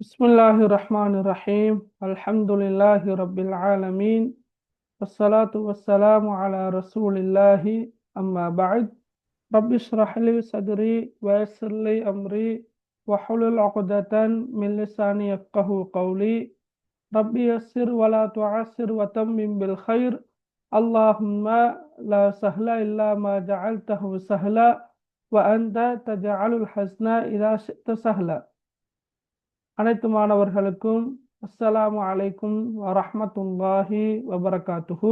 بسم الله الرحمن الرحيم الحمد لله رب العالمين والصلاة والسلام على رسول الله أما بعد رب اشرح لي صدري ويسر لي أمري واحلل عقدة من لساني يفقه قولي ربي يسر ولا تعسر وتمم بالخير اللهم لا سهل إلا ما جعلته سهلا وأنت تجعل الحزن إذا شئت سهلا. அனைத்து மாணவர்களுக்கும் அஸ்ஸலாமு அலைக்கும் வரஹ்மத்துல்லாஹி வபரகாத்துஹு.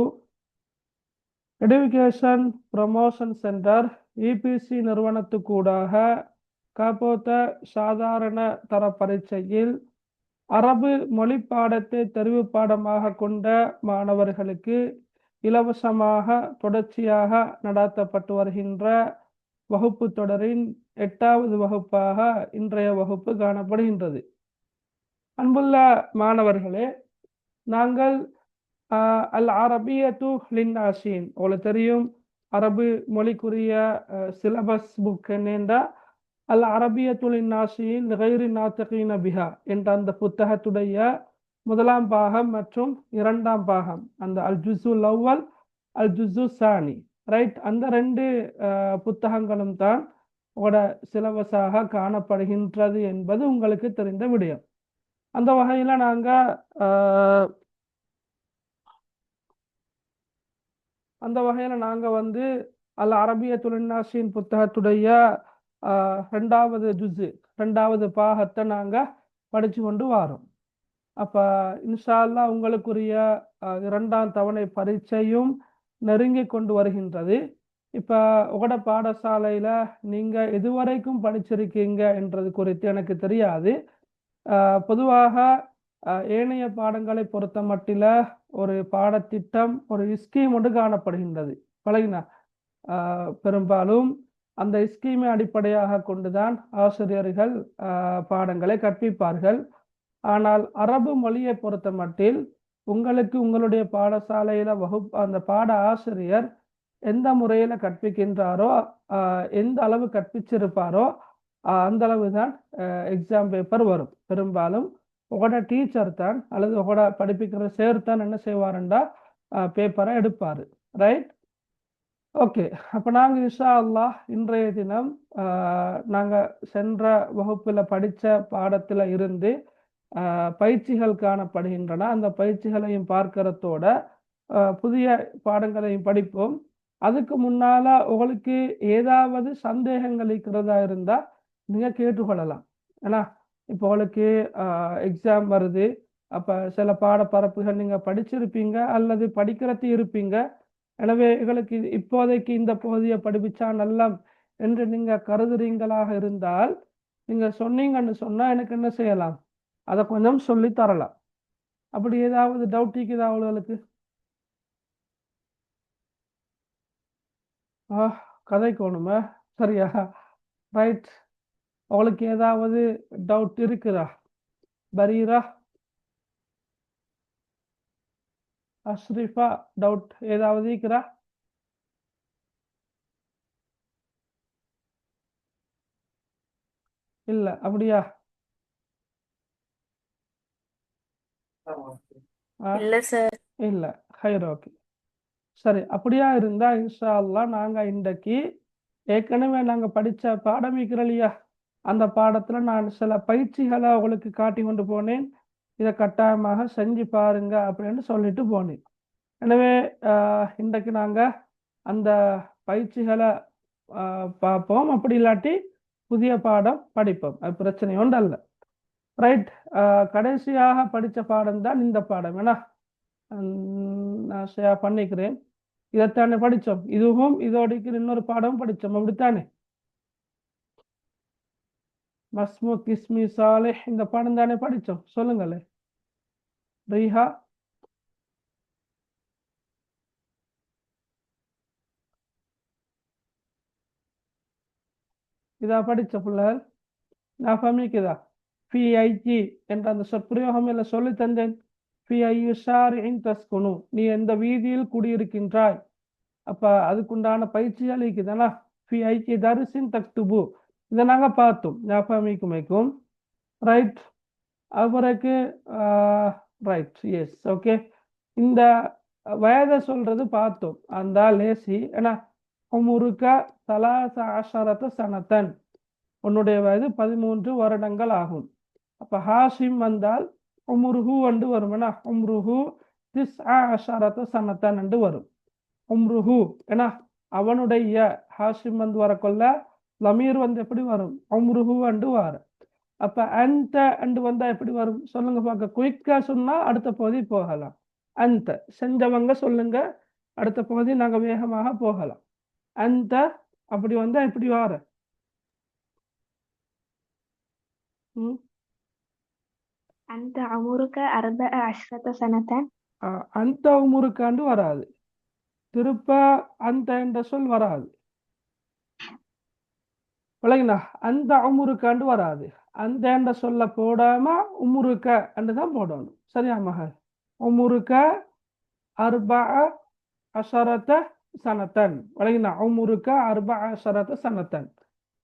எடுகேஷன் ப்ரமோஷன் சென்டர் இபிசி நிறுவனத்துக்கூடாக காப்போத்த சாதாரண தர பரீட்சையில் அரபு மொழி பாடத்தை தெரிவு பாடமாக கொண்ட மாணவர்களுக்கு இலவசமாக தொடர்ச்சியாக நடாத்தப்பட்டு வருகின்ற வகுப்பு தொடரின் 8வது வகுப்பாக இன்றைய வகுப்பு காணப்படுகின்றது. அன்புள்ள மாணவர்களே, நாங்கள் அல் அரபியத்து லின்னாஷின், உங்களுக்கு தெரியும் அரபு மொழிக்குரிய சிலபஸ் புக் என்னென்றா அல் அரபியத்து லின்னாஷின் கைரி நாத்திகீன பிஹா என்ற அந்த புத்தகத்துடைய முதலாம் பாகம் மற்றும் இரண்டாம் பாகம், அந்த அல் ஜுஸுல் அவ்வல் அல் ஜுஸு சானி, ரைட், அந்த ரெண்டு புத்தகங்களும் தான் உங்களோட சிலபஸாக காணப்படுகின்றது என்பது உங்களுக்கு தெரிந்த விடயம். அந்த வகையில் நாங்கள் அல் அரபியத்துல் லின்னாஷின் புத்தகத்துடைய 2வது ஜுஸு 2வது பாகத்தை நாங்கள் படித்து கொண்டு வரோம். அப்போ இன்ஷா அல்லாஹ் உங்களுக்குரிய 2ஆம் தவணை பரீட்சையும் நெருங்கி கொண்டு வருகின்றது. இப்போ உங்களோட பாடசாலையில் நீங்கள் எதுவரைக்கும் படிச்சிருக்கீங்க என்றது குறித்து எனக்கு தெரியாது. பொதுவாக ஏனைய பாடங்களை பொறுத்த மட்டில் ஒரு பாடத்திட்டம், ஒரு ஸ்கீம் ஒன்று காணப்படுகின்றது. பழகினா பெரும்பாலும் அந்த ஸ்கீமை அடிப்படையாக கொண்டுதான் ஆசிரியர்கள் பாடங்களை கற்பிப்பார்கள். ஆனால் அரபு மொழியை பொறுத்த மட்டில் உங்களுக்கு உங்களுடைய பாடசாலையில் அந்த பாட ஆசிரியர் எந்த முறையில் கற்பிக்கின்றாரோ, எந்த அளவு கற்பிச்சிருப்பாரோ அந்த அளவு தான் எக்ஸாம் பேப்பர் வரும். பெரும்பாலும் உங்களோட டீச்சர் தான் அல்லது உங்களோட படிப்பிக்கிற சேர் தான் என்ன செய்வாருண்டா பேப்பரை எடுப்பார், ரைட். ஓகே, அப்போ நாங்கள் இன்ஷா அல்லாஹ் இன்றைய தினம் நாங்கள் சென்ற வகுப்பில் படித்த பாடத்தில் இருந்து பயிற்சிகள் காணப்படுகின்றன. அந்த பயிற்சிகளையும் பார்க்கறதோட புதிய பாடங்களையும் படிப்போம். அதுக்கு முன்னால் உங்களுக்கு ஏதாவது சந்தேகங்கள் இருக்கிறதா இருந்தால் நீங்கள் கேட்டுக்கொள்ளலாம். ஏன்னா இப்போ உங்களுக்கு எக்ஸாம் வருது, அப்போ சில பாடப்பரப்புகள் நீங்கள் படிச்சிருப்பீங்க அல்லது படிக்கிறது இருப்பீங்க. எனவே எங்களுக்கு இப்போதைக்கு இந்த பகுதியை படிப்பிச்சா நல்லம் என்று நீங்கள் கருதுறீங்களாக இருந்தால் நீங்கள் சொன்னீங்கன்னு சொன்னால் எனக்கு என்ன செய்யலாம், அதை கொஞ்சம் சொல்லி தரலாம். அப்படி ஏதாவது டவுட் இருக்குதா அவங்களுக்கு? கதைக்கோணுமே, சரியா, ரைட். அவளுக்கு ஏதாவது டவுட் இருக்குதா? பரீரா, அஷ்ரிஃபா, டவுட் ஏதாவது இருக்கிறா? இல்ல, அப்படியா? இல்ல சார். இல்ல, ஹைர், ஓகே, சரி. அப்படியா இருந்தா இன்ஷா அல்லாஹ் நாங்க இன்றைக்கு ஏற்கனவே நாங்க படிச்ச பாடம் இருக்கிறோம், அந்த பாடத்துல நான் சில பயிற்சிகளை உங்களுக்கு காட்டி கொண்டு போனேன். இதை கட்டாயமாக செஞ்சு பாருங்க அப்படின்னு சொல்லிட்டு போனேன். எனவே இன்றைக்கு நாங்க அந்த பயிற்சிகளை பார்ப்போம். அப்படி இல்லாட்டி புதிய பாடம் படிப்போம், அது பிரச்சனை ஒன்று அல்ல, ரைட். கடைசியாக படித்த பாடம் தான் இந்த பாடம். ஏன்னா நான் ஷேர் பண்ணிக்கிறேன். இதைத்தானே படித்தோம், இதுவும் இதோடைக்கு இன்னொரு பாடம் படித்தோம், அப்படித்தானே? மஸ்மு கிஸ்மி சாலிஹ், இந்த பாடம் தானே படித்தோம், சொல்லுங்களே ரீஹா. இதா படித்த பிள்ளைகள் நான் ஃபமிக்குதா? ஃபி ஐஜி என்ற அந்த சொற்பிரயோகம் இல்லை சொல்லி தந்தேன். ஃபி ஐயு ஷாரிஇன் தஸ்குனு, நீ எந்த வீதியில் குடியிருக்கின்றாய். அப்போ அதுக்குண்டான பயிற்சி அளிக்குதுன்னா ஃபி ஐஜி தரிசின் தக்துபு, இதை நாங்கள் பார்த்தோம், ஞாபகமிக்கும், ரைட். அவருக்கு ரைட் எஸ் ஓகே. இந்த வயதை சொல்றது பார்த்தோம் அந்த லேசி ஏன்னா உமுருக்க சலாச அஷரத சனத்தன் உன்னுடைய வயது 13 வருடங்கள் ஆகும். அப்ப ஹாஷிம் வந்தால் உம்ருஹு என்று வரும். ஏன்னா உம்ருஹு அஷரத சனத்தன் என்று வரும். உம்ருஹு ஏன்னா அவனுடைய ஹாஷிம் வந்து வரக்கொள்ள லமீர் வந்து எப்படி வரும்? உம்ருஹு என்று வரும். அப்ப அந்த அண்டு வந்தா எப்படி வரும் சொல்லுங்க பார்க்க. குயிக்கா சொன்னா அடுத்த பகுதி போகலாம். அந்த செஞ்சவங்க சொல்லுங்க, அடுத்த பகுதி நாங்க வேகமாக போகலாம். அந்த அப்படி வந்தா எப்படி வார? أنت عمرك 14 سنة. அந்த உமுருக்காண்டு வராது. திருப்ப அந்த என்ற சொல் வராது. விளங்கினா? அந்த உமுருக்காண்டு வராது. அந்த என்ற சொல்ல போடாம உமுருக்க என்று தான் போடணும். சரியா மகள்? உமுருக்க 14 சனத்தன். விளங்கினா? உமுருக்க 14 சனத்தன்.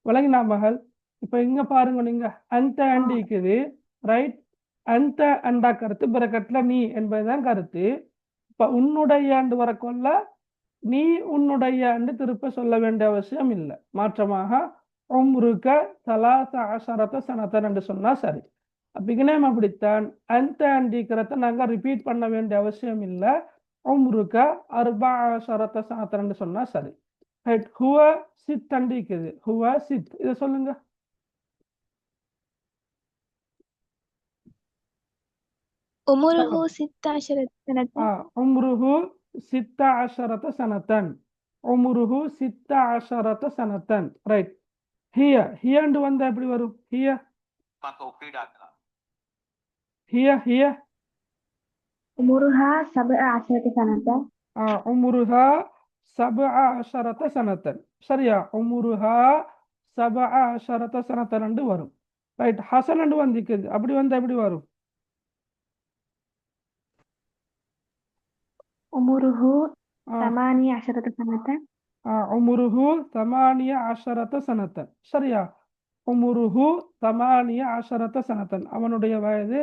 விளங்கினா மகள்? இப்ப இங்க பாருங்க, நீங்க அந்த அண்டு இருக்குது ரைட். அந்த அண்டா கருத்து பிரக்கெட்ல நீ என்பதுதான் கருத்து. இப்ப உன்னுடைய ஆண்டு வரக்கொள்ள நீ உன்னுடைய ஆண்டு திருப்ப சொல்ல வேண்டிய அவசியம் இல்லை. மாற்றமாக உம்ருக்க சலாச அஷரத சனத்தன் என்று சொன்னா சரி. அப்ப அப்படித்தான் அந்த ஆண்டிக்கிறத நாங்க ரிப்பீட் பண்ண வேண்டிய அவசியம் இல்லை. உம்ருக்க 14 சனத்தன் என்று சொன்னா சரி. ரைட். ஹுவ சித் அண்டிக்குது. ஹுவ சித் இதை சொல்லுங்க. عمره 16 سنة. عمره 16 سنة. عمره 16 سنة. ரைட். ஹிய அண்டு வந்தா எப்படி வரும்? ஹிய عمرها 17 سنة. عمرها 17 سنة. சரியா? عمرها 17 سنة அண்டு வரும். ரைட். ஹசன் அண்டு வந்திக்குது. அப்படி வந்தா எப்படி வரும்? عمره 18 سنة. عمره 18 سنة. சரியா? உமுருஹு 18 சனத்தன். அவனுடைய வயது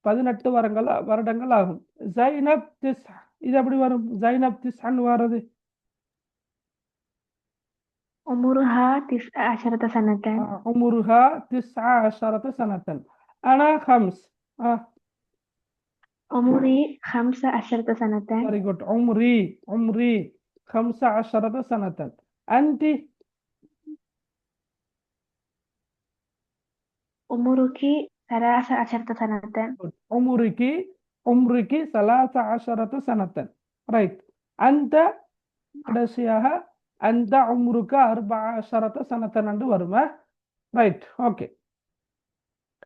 18 வருடங்கள் ஆகும். ஜைனப் திஸ் இது எப்படி வரும்? ஜைனப் திஸ்அன் வாரது. عمرها 19 سنة. عمرها 19 سنة. أنا 5. عمري 15 سنة. very good. عمري 15 سنة. أنت عمرك 13 سنة. عمرك 13 سنة. right. أنت கடைசியாக அந்த உம்ருக்க 14 சனத்தன் என்று வருமா? ரைட். ஓகே.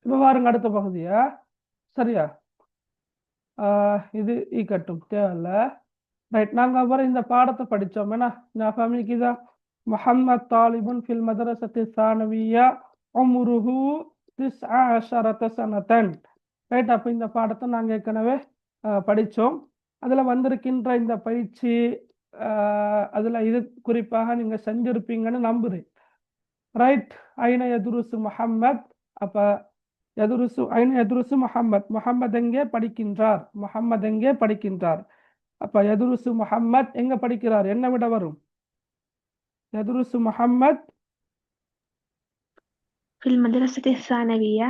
இப்போ பாருங்க அடுத்த பகுதியா. சரியா? இது ஈக்கட்டும் தேவையில்ல. ரைட். நாங்க அப்புறம் இந்த பாடத்தை படித்தோம். ஏன்னா ஞாபகம் முஹம்மத் தாலிபுன் ஃபில் மதரசத்தி சானவியா உம்ருஹு 19 சனத்தன். ரைட். அப்போ இந்த பாடத்தை நாங்கள் ஏற்கனவே படித்தோம். அதில் வந்திருக்கின்ற இந்த பயிற்சி அதில் இது குறிப்பாக நீங்கள் செஞ்சிருப்பீங்கன்னு நம்புறேன். ரைட். ஐன எதுருசு முஹம்மத். அப்போ ஐன எதுருசு முஹம்மத். முஹம்மத் எங்கே படிக்கின்றார்? முஹம்மத் எங்கே படிக்கின்றார்? அப்போ எதுருசு முஹம்மத் எங்கே படிக்கிறார்? என்ன விட வரும்? எதுருசு முஹம்மத் في المدرسة الثانوية.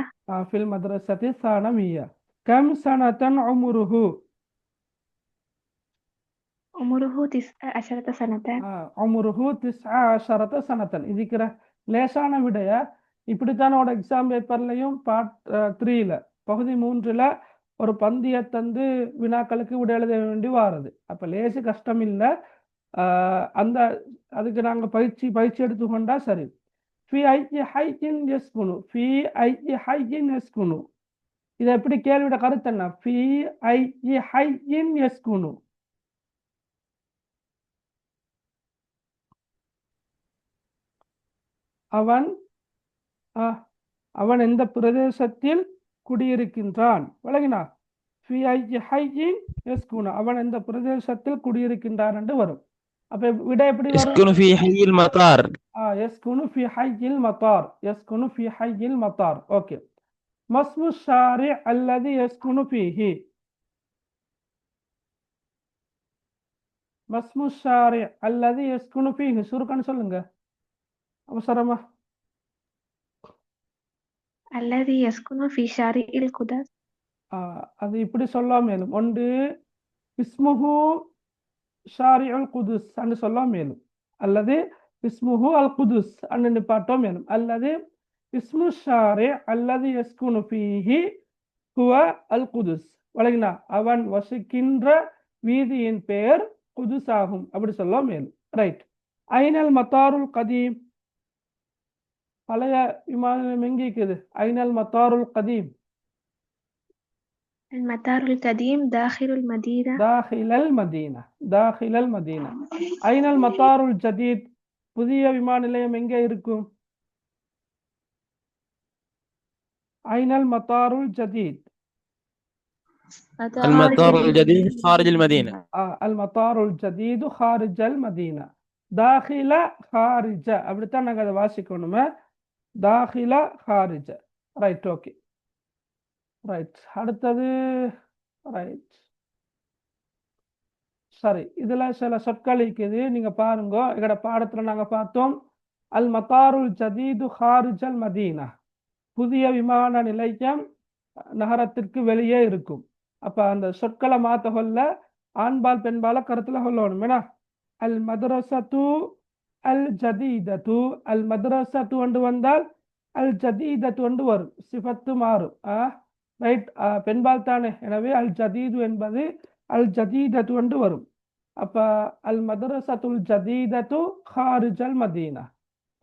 في المدرسة الثانوية. كم سنة عمره؟ عمره 19 سنة. عمره 19 سنة. இதுக்கிற லேசான விடைய இப்படித்தான் எக்ஸாம் பேப்பர்லையும் பார்ட் 3ல பகுதி 3ல ஒரு பந்தியை தந்து வினாக்களுக்கு விட எழுத வேண்டி வாருது. அப்போ லேசு கஷ்டம் இல்லை. அந்த அதுக்கு நாங்கள் பயிற்சி எடுத்துக்கொண்டா சரி. ஃபி ஐ ஹையின் எஸ்குனு. ஃபி ஐ ஹையின் எஸ்குனு. இதை எப்படி கேள்வியோட கருத்து என்ன? ஃபி ஐ ஹையின் எஸ்குனு. அவன் எந்த பிரதேசத்தில் குடியிருக்கின்றான்? விளங்கினா? அவன் எந்த பிரதேசத்தில் குடியிருக்கின்றான் என்று வரும். அப்ப விட எப்படி வரும்? يسكن في حي المطار. يسكن في حي المطار. يسكن في حي المطار. ஓகே. மஸ்மு ஷாரி அல்லது யஸ்குனு ஃபீஹி. மஸ்மு ஷாரி அல்லது யஸ்குனு ஃபீஹி சுருக்கன்னு சொல்லுங்க அவசரமா. الذي يسكن في شارع القدس. அது இப்படி சொல்ல மேலும். ஒன்று இஸ்முஹு ஷாரிஉல் குதுஸ் அன்னு சொல்ல மேலும், அல்லது இஸ்முஹு அல் குதுஸ் அன்னு நிப்பாட்டோ மேலும், அல்லது இஸ்மு ஷாரி அல்லது யஸ்குனு ஃபீஹி ஹுவ அல் குதுஸ். வழங்கினா அவன் வசிக்கின்ற வீதியின் பெயர் குதுஸ் ஆகும் அப்படி சொல்ல மேலும். ரைட். ஐனல் மத்தாருல் கதீம், பழைய விமான நிலையம் எங்கே இருக்குது? ஐனல் மத்தாருல் கதீம். المطار القديم داخل المدينة. தாஹிலல் மதீனா. தாஹிலல் மதீனா. ஐனல் மத்தாருல் ஜதீத், புதிய விமான நிலையம் எங்கே இருக்கும்? ஐனல் மத்தாருல் ஜதீத். المطار الجديد خارج المدينة. அல் மத்தாருல் ஜதீது ஹாரிஜல் மதீனா. தாஹில ஹாரிஜ அப்படித்தான் நாங்கள் அதை வாசிக்கணுமே. தாஹில ஹாரிஜ. Right, okay. ரைட், அடுத்தது. ரைட், சரி. இதுல சில சொற்கள் இருக்குது, நீங்க பாருங்க. எங்கட பாடத்துல நாங்க பார்த்தோம் அல் மத்தாருல் ஜதீது ஹாரிஜல் மதீனா, புதிய விமான நிலையம் நகரத்திற்கு வெளியே இருக்கும். அப்ப அந்த சொற்களை மாத்த கொள்ள ஆண்பால் பெண்பால கருத்துல சொல்லணும். ஏன்னா அல் மதரசத்து அல் ஜதீதத்து, அல் மதரசத்து கொண்டு வந்தால் அல் ஜதீதத்து கொண்டு வரும், சிஃபத்து மாறும். ரைட், பெண்பால் தானே, எனவே அல் ஜதீது என்பது அல் ஜதீதத்து கொண்டு வரும். அப்ப அல் மதரசத்துல் ஜதீதத்து ஹாரிஜல் மதீனா.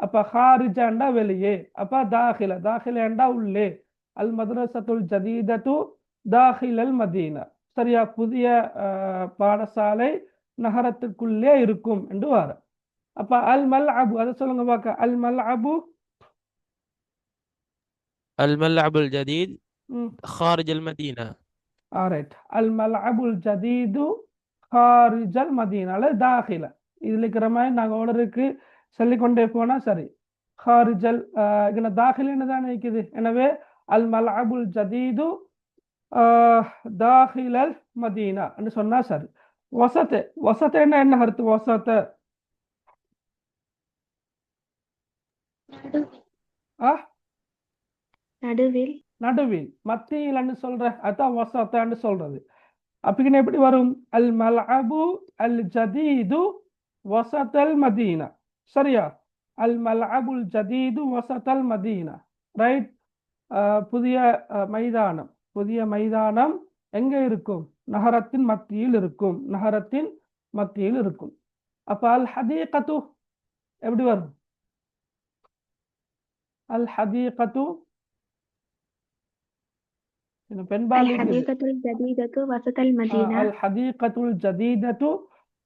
அப்ப ஹாரிஜாண்டா வெளியே, அப்ப தாஹில, தாஹிலேண்டா உள்ளே. அல் மதரசத்துல் ஜதீதத்து தாஹிலல் மதீனா. சரியா, புதிய பாடசாலை நகரத்துக்குள்ளே இருக்கும் என்று வார. அப்ப அல் மல் அபு, அதை சொல்லுங்க பார்க்க. அல் மல் அபு. الملعب الجديد خارج المدينة. ரைட், அல் மல் அபுல் ஜதீது ஹாரிஜல் மதீனா அல்லது தாஹில. இதுல இருக்கிற மாதிரி நாங்கள் ஓடருக்கு சொல்லிக்கொண்டே போனா சரி. ஹாரிஜல் தாஹில்னு தானே இருக்குது. எனவே அல் மல் அபுல் ஜதீது தாஹிலல் மதீனா என்று சொன்னா சரி. வசத்து, வசத்து என்ன கருத்து? வசத்து நடுவில். நடுவில், மத்தியில்னு சொல்ற, அதான் வசத்தான்னு சொல்றது. அப்படின்னு எப்படி வரும்? அல் மல்அபு அல் ஜதீது வசத்தல் மதீனா. சரியா, அல் மல்அபுல் ஜதீது வசத்தல் மதீனா. ரைட். புதிய மைதானம், புதிய மைதானம் எங்க இருக்கும்? நகரத்தின் மத்தியில் இருக்கும், நகரத்தின் மத்தியில் இருக்கும். அப்ப அல் ஹதீகத்து எப்படி வரும்? அல் ஹதீகத்து பெண்பால். الحديقة الجديدة وسط المدينة. அல் ஹதீகத்துல் ஜதீதத்து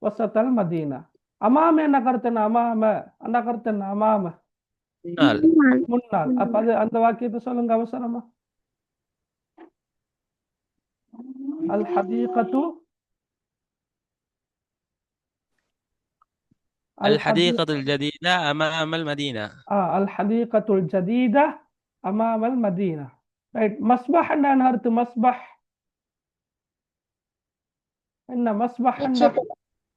வசத்தல் மதீனா. அமாம என்ன கருத்து? அமாம அந்த கருத்து என்ன? அமாம முன்னால். அப்ப அது அந்த வாக்கியத்தை சொல்லுங்க அவசரமா. அல் ஹதீகத்து الحديقة الجديدة أمام المدينة. அல் ஹதீகத்துல் ஜதீத அமாமல் மதீனா. ரைட். மஸ்பஹ் என்ன அர்த்தம்? மஸ்பஹ் என்ன? மஸ்பஹ்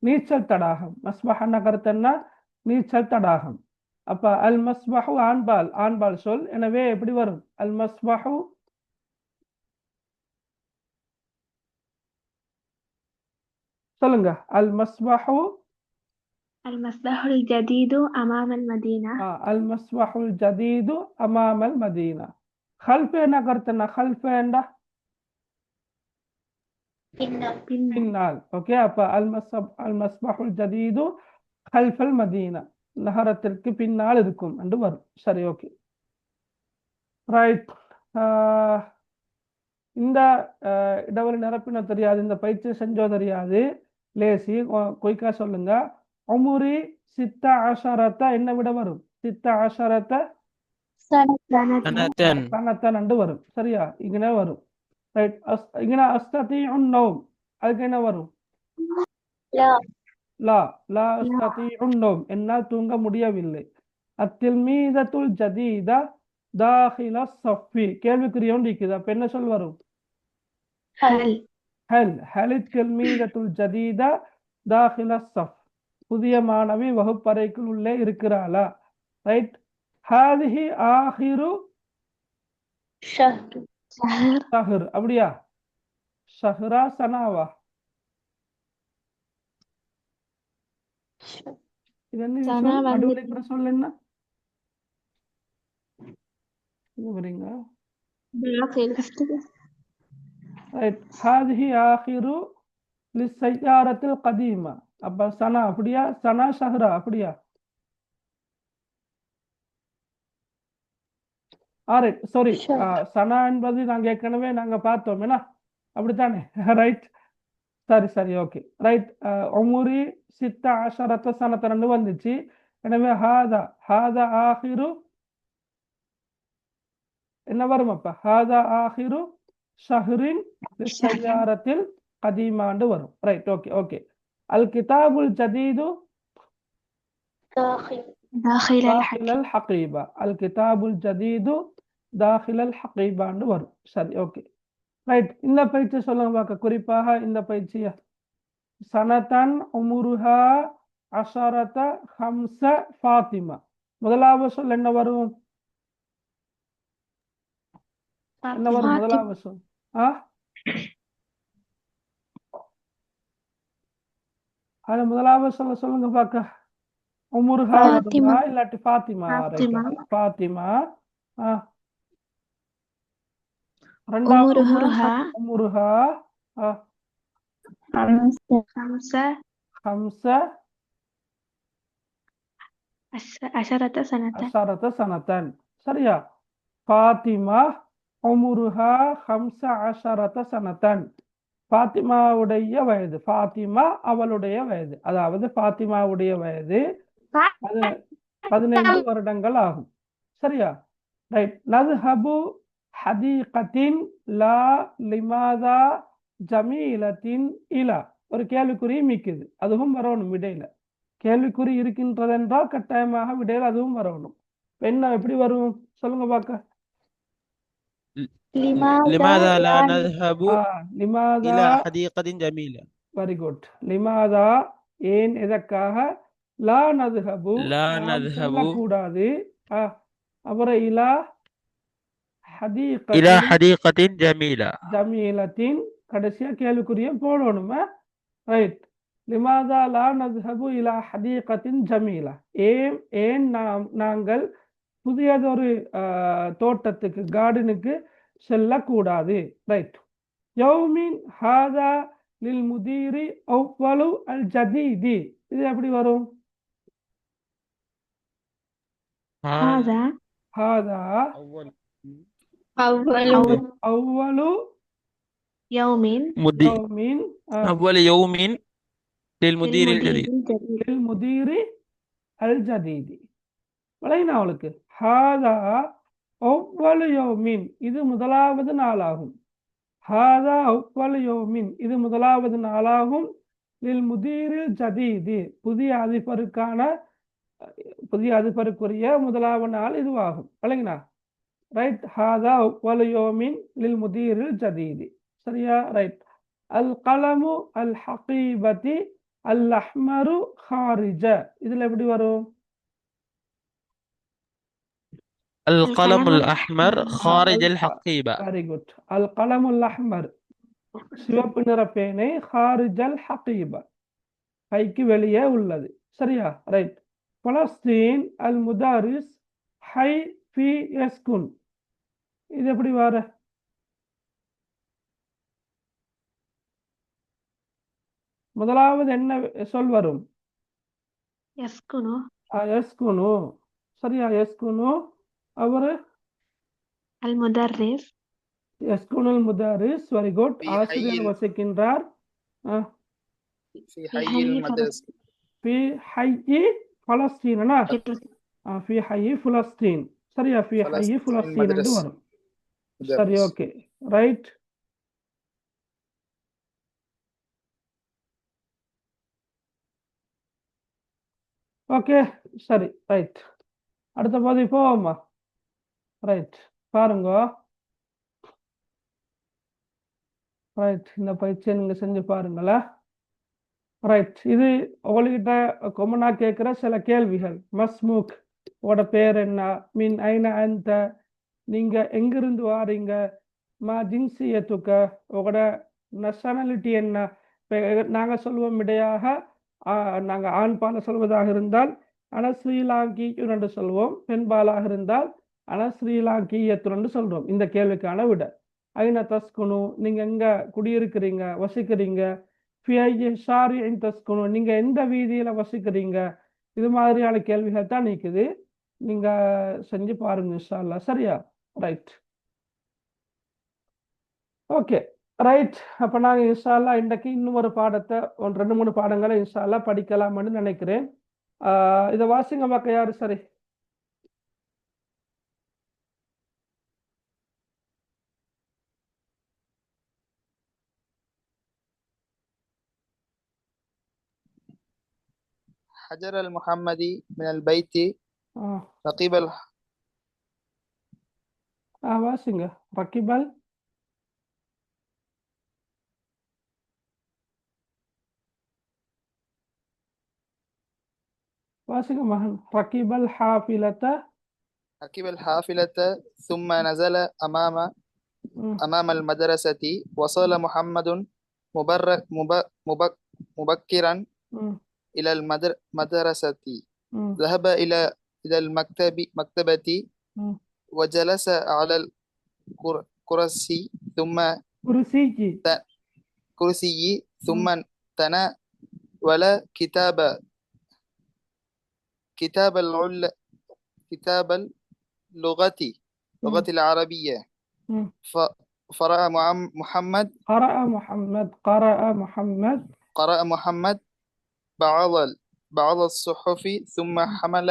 நீச்சல் தடாகம். மஸ்பஹ் என்ன கருத்து? என்ன? நீச்சல் தடாகம். அப்ப அல் மஸ்பஹு ஆண்பால், ஆண்பால் சொல். எனவே எப்படி வரும்? அல் மஸ்பஹு சொல்லுங்க. அல் மஸ்பஹு المسبح الجديد أمام المدينة. المسبح الجديد أمام المدينة. خلف என்ன கருத்துனா? خلف என்ன? பின்னால். ஓகே, அப்ப المسبح الجديد خلف المدينة, நகரத்திற்கு பின்னால் இருக்கும் என்று வரும். சரி, ஓகே. ரைட். இந்த இடவெளி நிரப்பின தெரியாது, இந்த பயிற்சி செஞ்சோ தெரியாது. லேசி கொய்கா சொல்லுங்க. உமுரி சித்த அஷரத்த என்ன விட வரும்? சித்த அஷரத்த சனத்தன் என்று வரும். சரியா, இங்கே வரும். ரைட். இங்கே அஸ்ததீஉன் நௌம், அதுக்கு என்ன வரும்? லா. லா அஸ்ததீஉன் நௌம், என்னால் தூங்க முடியவில்லை. அத்தில்மீதத்துல் ஜதீதா தாஹில ஸஃபி கேள்விக்குறி ஒன்று இருக்குது. அப்ப என்ன சொல் வரும்? هل ஹலித் கல்மீதத்துல் ஜதீதா தாஹில ஸஃப் புதிய மாணவி வகுப்பறைக்குள் உள்ளே இருக்கிறாளா? ரைட். ஹாதிஹி ஆஹிரு شهر ஷஹர் அப்படியா? ஷஹ்ரா சனாவா? இது என்ன சனா சொல்? வந்து நடுவில் இருக்கிற சொல் என்ன? வரீங்க. داخل ரைட். ஹாதிஹி ஆஹிரு லிஸ்ஸையாரத்தில் கதீமா. அப்ப சனா அப்படியா? சனா ஷஹ்ரா அப்படியா? ரைட். சாரி, சனா என்பது நாங்க ஏற்கனவே பார்த்தோம் என்ன? அப்படித்தானே? ரைட். சரி ஓகே ரைட். உமுரி சித்த அஷரத்த சனத்த ரெண்டு வந்துச்சு. எனவே ஹாதா ஆஹிரு என்ன வரும்? அப்ப ஹாதா ஆஹிரு ஷஹ்ரின் லிஸ்ஸையாரத்தில் கதீமாண்டு வரும். ரைட். ஓகே. அல் கிதாபுல் ஜதீது داخل தாஹிலல் ஹகீபா. அல் கிதாபுல் ஜதீது தாஹிலல் ஹகீபான்னு வரும். சரி ஓகே ரைட். இந்த பயிற்சி சொல்லுங்க பார்க்க, குறிப்பாக இந்த பயிற்சியை. சனதன் உமுருஹா அஷரத ஹம்ச ஃபாத்திமா. முதலாவது சொல் என்ன வரும்? என்ன வரும் முதலாவது சொல்? அது முதலாவது சொல்லுங்க பார்க்க. உமுருஹா வருமா இல்லாட்டி ஃபாத்திமா? ஃபாத்திமா. ரெண்டாவது உமுருஹா خمسة عشرة سنة. சரியா? ஃபாத்திமா உமுருஹா 15 சனத்தன். ஃபாத்திமாவுடைய வயது, ஃபாத்திமா அவளுடைய வயது, அதாவது ஃபாத்திமாவுடைய வயது 15 வருடங்கள் ஆகும். சரியா? ரைட். நذهب ஹதீகத்தின் லா லிமாதா ஜமீலத்தின் இலா. ஒரு கேள்விக்குறி மிக்குது, அதுவும் வரணும் விடையில. கேள்விக்குறி இருக்கின்றதென்றால் கட்டாயமாக விடையில் அதுவும் வரணும். என்ன எப்படி வரும் சொல்லுங்க பார்க்க. لماذا لا نذهب லிமாதா. إلى حديقة جميلة. Very good. லிமாதா ஏன் எதற்காக? லா நذهب கூடாது. அப்புறம் இலா حديقة جميلة. ஜமீலத்தின் கடைசியா கேள்விக்குரிய போடணுமா? ரைட். லிமாதா லா நذهب இலா ஹதீகத்தின் ஜமீலா. ஏன் நாங்கள் புதியதொரு தோட்டத்துக்கு, கார்டனுக்கு செல்லக்கூடாது? ரைட். யௌமின் ஹாதா லில் முதீரி அவ்வலு அல் ஜதீதி. இது எப்படி வரும்? هذا أول يوم أول يوم للمدير الجديد. للمدير الجديد. விளையினா அவளுக்கு. ஹாதா அவ்வலு யௌமின், இது முதலாவது நாளாகும். ஹாதா அவ்வலு யௌமின், இது முதலாவது நாளாகும். லில் முதீரில் ஜதீதி, புதிய அதிபருக்குரிய முதலாவது நாள் இதுவாகும். விளங்கினா? ரைட். ஹாதா அவ்வலு யௌமின் லில் முதீரில் ஜதீதி. சரியா? ரைட். அல் கலமு அல் ஹகீபதி அல் அஹ்மரு ஹாரிஜ. இதுல எப்படி வரும்? القلم الأحمر خارج الحقيبة. Very good. அல் கலமுல் அஹ்மர், சிவப்பு நிற பேனை, ஹாரிஜல் ஹகீபா, கைக்கு வெளியே உள்ளது. சரியா? ரைட். பலஸ்தீன் அல் முதாரிஸ் ஹை ஃபி யஸ்குன். இது எப்படி வர? முதலாவது என்ன சொல் வரும்? யஸ்குனு. சரியா? யஸ்குனு. அவரு அல் முதர்ரிஸ். யஸ்குனுல் முதாரிஸ். Very good. ஆசிரியர் வசிக்கின்றார். في حي فلسطين. في حي فلسطين. சரியா? في حي فلسطين என்று வரும். சரி ஓகே ரைட். ஓகே சரி ரைட். அடுத்த பகுதி போவோமா? ரைட், பாருங்க. ரைட், இந்த பயிற்சியை நீங்க செஞ்சு பாருங்களேன். ரைட், இது உங்கள்கிட்ட கொமனா கேட்குற சில கேள்விகள். மஸ்மூக் உங்களோட பேர் என்ன, மின் ஐன அந்த, நீங்க எங்கிருந்து வாரீங்க, மா ஜின்சியத்துக்க உங்களோட நேஷனாலிட்டி என்ன. இப்போ நாங்கள் சொல்வோம் இடையாக நாங்கள் ஆண் பால சொல்வதாக இருந்தால் ஆனால் ஸ்ரீலாங்கியன் என்று சொல்வோம், பெண் பாலாக இருந்தால் ஆனால் ஸ்ரீலாங்கியத்துன் என்று சொல்றோம். இந்த கேள்விக்கான விட ஐன தஸ்குனு, நீங்க எங்க குடியிருக்கிறீங்க வசிக்கிறீங்க, தஸ்குனு, நீங்க எந்த வீதியில வசிக்கிறீங்க. இது மாதிரியான கேள்விகள் தான் நிற்குது. நீங்க செஞ்சு பாருங்க இன்ஷா அல்லாஹ். சரியா? Right, okay, right. அப்போ நாங்கள் இன்ஷா அல்லாஹ் இன்றைக்கு இன்னும் ஒரு பாடத்தை 2-3 பாடங்களை இன்ஷா அல்லாஹ் படிக்கலாம்னு நினைக்கிறேன். இதை வாசிங்க பார்க்க யாரு? சரி, حجر المحمدي من البيت ஆ رقيب வாசிங்க. ரக்கிபல் வாசிங்க மகன். ரக்கிபல் ஹாஃபிலத்த ركب الحافلة ثم نزل أمام المدرسة. وصل محمد مبكرا إلى المدرسة. ذهب إلى المكتبة وجلس على الكرسي ثم تناول كتاب اللغة العربية. قرأ محمد بعض الصحف ثم حمل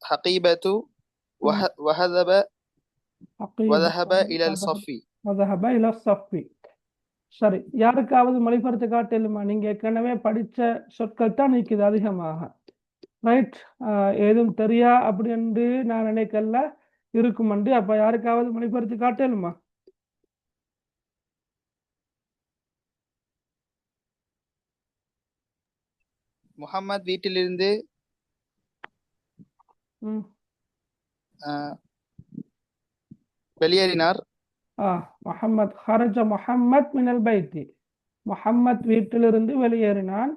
حقيبته وذهب إلى الصف. சரி, யாருக்காவது மொழிபெயர்த்து காட்டலுமா? நீங்க ஏற்கனவே படிச்ச சொற்கள் தான் நிற்குது அதிகமாக. ரைட், ஏதும் தெரியா அப்படி என்று நான் நினைக்கல இருக்குமண்டு. அப்ப யாருக்காவது மொழிபெயர்த்து காட்டலுமா? முஹம்மத் வீட்டிலிருந்து வெளியேறினார். முஹம்மத் ஹரஜ முஹம்மத் மினல் பைத்தி, முஹம்மத் வீட்டிலிருந்து வெளியேறினான்.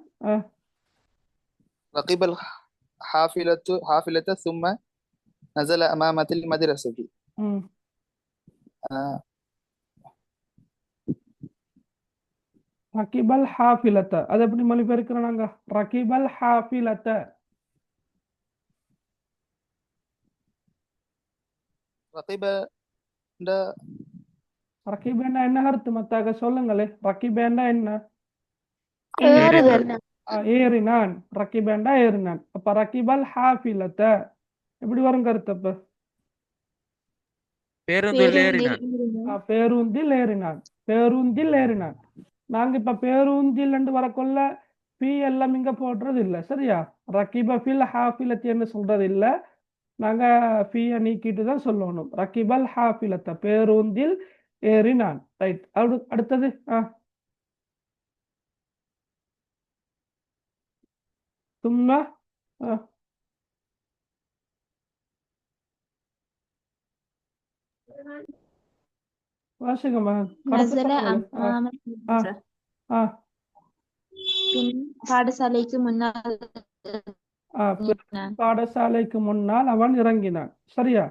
ركب الحافلة ثم نزل أمام المدرسة. ரகிபல் ஹாஃபிலத்த, அது எப்படி மொழிபெயர்க்கிறோம் நாங்க? ரகிபல் ஹாஃபிலத்த. ரகிபேண்டா என்ன அர்த்தம் மத்தாக சொல்லுங்களே. ரகிபேண்டா என்ன? ஏறினான். ரகிபேண்டா ஏறினான். அப்ப ரகிபல் ஹாஃபிலத்த எப்படி வரும் கருத்து? அப்ப பேருந்தில் ஏறினான். பேருந்தில் ஏறினான். நாங்க இப்ப பேருந்தில் என்று வரக்குள்ள பி எல்லாம் இங்க போடுறது இல்லை. சரியா? ரகிப ஃபில் ஹாஃபிலத்தி என்று சொல்றது இல்லை. நாங்க ஃபீயை நீக்கிட்டு தான் சொல்லணும். ரகிபல் ஹாஃபிலத்த, பேருந்தில் ஏறினான். ரைட், அடுத்தது சும்மா வாசிங்க மகன். பாடசாலைக்கு முன்னால் பாடசாலைக்கு முன்னால் அவன் இறங்கினான். சரியா?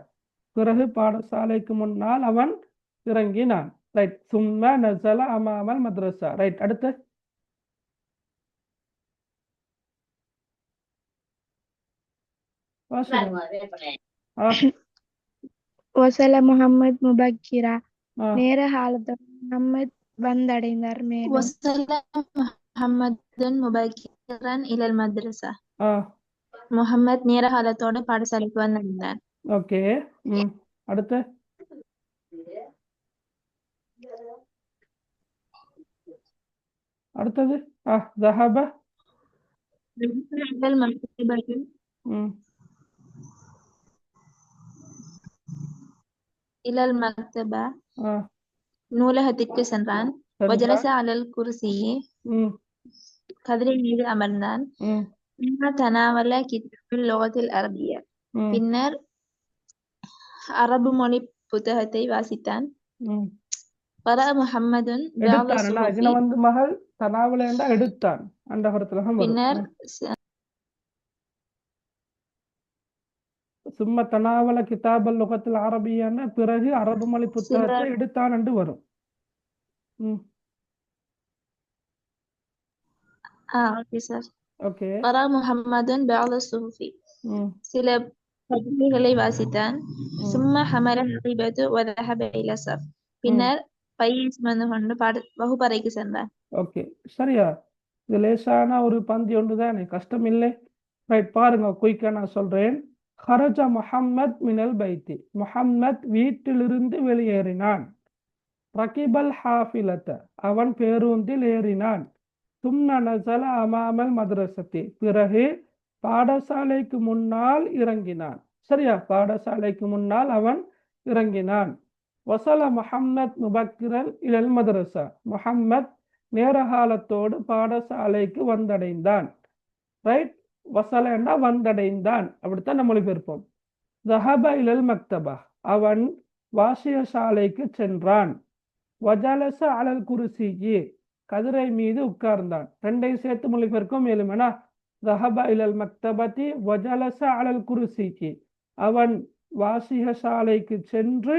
பிறகு பாடசாலைக்கு முன்னால் அவன் இறங்கினான். ரைட், சும்மா நஸல அமாமல் மദ്രസா. ரைட், அடுத்து வசல முஹம்மத் முபக்கிரா, நேர காலத்தில் முஹம்மத் வந்தடைந்தார். وصل محمد مبكرا إلى المدرسة. முஹம்மத் நேர காலத்தோட பாடசாலைக்கு வந்திருந்தார். ஓகே, அடுத்து அடுத்தது ذهب இலல் மக்தபா ஆ நூலகத்திற்கு சென்றான். சென்றான். வஜலச அலல் குர்சியி ம் கதிரை மீது அமர்ந்தான். ம் ثم تناول كتاب اللغة العربية ம் பின்னர் அரபு மொழி புத்தகத்தை வாசித்தான். ம் قرأ محمد بعض எடுத்தான். الصحف இதுல வந்து மகள் தனாவுலேண்டா எடுத்தான் அந்த கருத்துல வரும். பின்னர் சும்ம தனாவல கிதாபல் லுகத்தில் அரபியான பிறகு அரபு மொழி புத்தகத்தை சிலர் எடுத்தான் என்று வரும். ம் ஓகே சார். ஓகே. قرأ محمد بعض الصحف ம் சில பத்திரிகைகளை வாசித்தான். ம் ثم حمل حقيبته وذهب إلى الصف ம் பின்னர் பையை சுமந்து கொண்டு வகுப்பறைக்கு சென்றான். ஓகே. சரியா, இது லேசான ஒரு பந்தி ஒன்று தானே, கஷ்டம் இல்லை. ரைட், பாருங்க குயிக்கா நான் சொல்றேன். ஹரஜ முஹம்மத் மினல் பைத்தி, முஹம்மத் வீட்டிலிருந்து வெளியேறினான். ரகிபல் ஹாஃபிலத்த, அவன் பேருந்தில் ஏறினான். சும்ம நஸல அமாமல் மദ്രസத்தி, பிறகு பாடசாலைக்கு முன்னால் இறங்கினான். சரியா, பாடசாலைக்கு முன்னால் அவன் இறங்கினான். வசல முஹம்மத் முபக்கிரன் இலல் மദ്രസா, முஹம்மத் நேரகாலத்தோடு பாடசாலைக்கு வந்தடைந்தான். ரைட், வசலன்னா வந்தடைந்தான், அப்படித்தான் நம்ம மொழிபெயர்ப்போம். ذهب இலல் மக்தபா, அவன் வாசிய சாலைக்கு சென்றான். வஜலச அலல் குர்சியி, கதிரை மீது உட்கார்ந்தான். ரெண்டையும் சேர்த்து மொழிபெயர்க்கும் மேலுமேனா. ذهب இலல் மக்தபதி வஜலச அலல் குர்சியி, அவன் வாசிய சாலைக்கு சென்று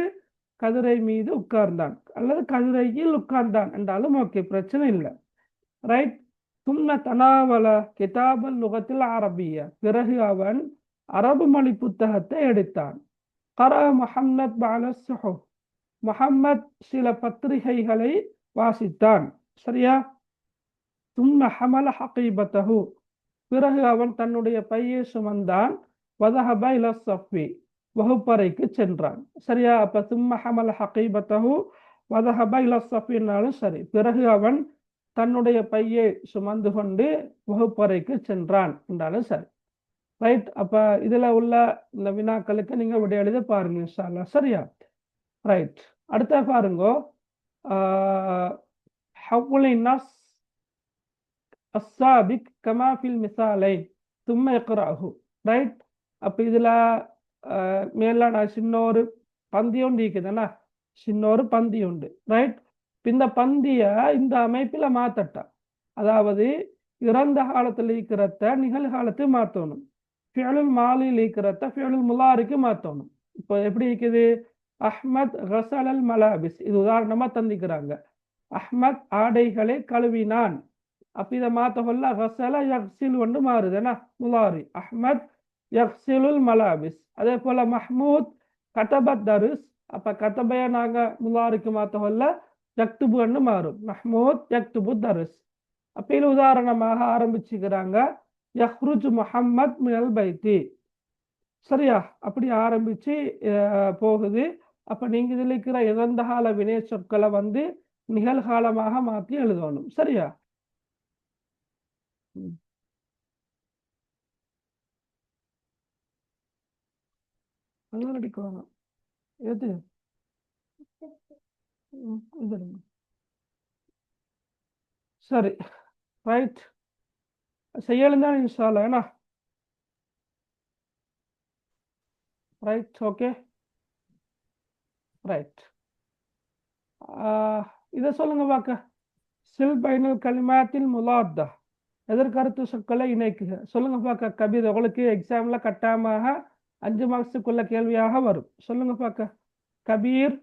கதிரை மீது உட்கார்ந்தான், அல்லது கதிரையில் உட்கார்ந்தான் என்றாலும் ஓகே, பிரச்சனை இல்லை. ரைட். சும்ம தனாவல கிதாபல் லுகத்தில் அரபிய, பிறகு அவன் அரபு மொழி புத்தகத்தை எடுத்தான். கரா முஹம்மத் பஅல ஸுஹுஃப், முஹம்மத் சில பத்திரிகைகளை வாசித்தான். சரியா. சும்ம ஹமல ஹகீபத்தஹு, பிறகு அவன் தன்னுடைய பையை சுமந்தான். வதஹப இல ஸஃபி, வகுப்பறைக்கு சென்றான். சரியா, அப்ப சும்ம ஹமல ஹகீபத்தஹு வதஹப இல ஸஃபினாலும் சரி, பிறகு அவன் தன்னுடைய பையை சுமந்து கொண்டு வகுப்பறைக்கு சென்றான் என்றாலும் சரி. ரைட், அப்ப இதுல உள்ள இந்த வினாக்களுக்கு நீங்க விடை எழுத பாருங்க இன்ஷா அல்லாஹ். சரியா. ரைட், அடுத்த பாருங்க. ஹவ்வுலி நஸ் அஸ்ஸாபிக் கமா ஃபில் மிசாலைன் தும்ம இக்ராஹு. ரைட், அப்ப இதுல மேல நான் சின்னொரு பந்தி ஒன்று இருக்குதுன்னா, சின்னொரு பந்தி உண்டு. ரைட், இந்த பந்திய இந்த அமைப்பில் மாத்தட்டா, அதாவது இறந்த காலத்தில் இருக்கிறத நிகழ்காலத்து மாற்றணும், ஃபியலுல் மாலில் இருக்கிறத ஃபியலுல் முலாருக்கு மாற்றணும். இப்போ எப்படி இருக்குது, அஹ்மத் கஸலல் மலாபிஸ், இது உதாரணமா தந்திக்கிறாங்க. அஹ்மத் ஆடைகளை கழுவினான். அப்ப இதை மாத்த கொள்ள கஸல யக்ஸில் ஒன்று மாறுதுன்னா முலாரி, அஹ்மத் யக்ஸிலுல் மலாபிஸ். அதே போல மஹ்மூத் கதபத் தருஸ், அப்ப கதபைய நாங்க முலாருக்கு மாத்த கொள்ள யக்துபுன்னு மாறும், மஹ்மூத் யக்துபு தருஸ். அப்ப இது உதாரணமாக ஆரம்பிச்சுக்கிறாங்க, யஹ்ருஜ் முஹம்மத் மினல் பைத்தி. சரியா, அப்படி ஆரம்பிச்சு போகுது. அப்ப நீங்க இதுல இருக்கிற இறந்த கால வினை சொற்களை வந்து நிகழ்காலமாக மாற்றி எழுதணும். சரியா. நல்லா நடிக்குவாங்க. எது சரி. ரைட், செய்யலும் தான் இன்ஷா அல்லாஹ். ஏன்னா ரைட், ஓகே. ரைட், இதை சொல்லுங்க பார்க்க. சில் பைனல் கலிமாத்தில் முலாத்தா, எதற்கருத்து சொற்களை இணைக்குக. சொல்லுங்க பார்க்க. கபீர், உங்களுக்கு எக்ஸாம்ல கட்டாயமாக 5 மார்க்ஸுக்குள்ள கேள்வியாக வரும். சொல்லுங்க பார்க்க. கபீர்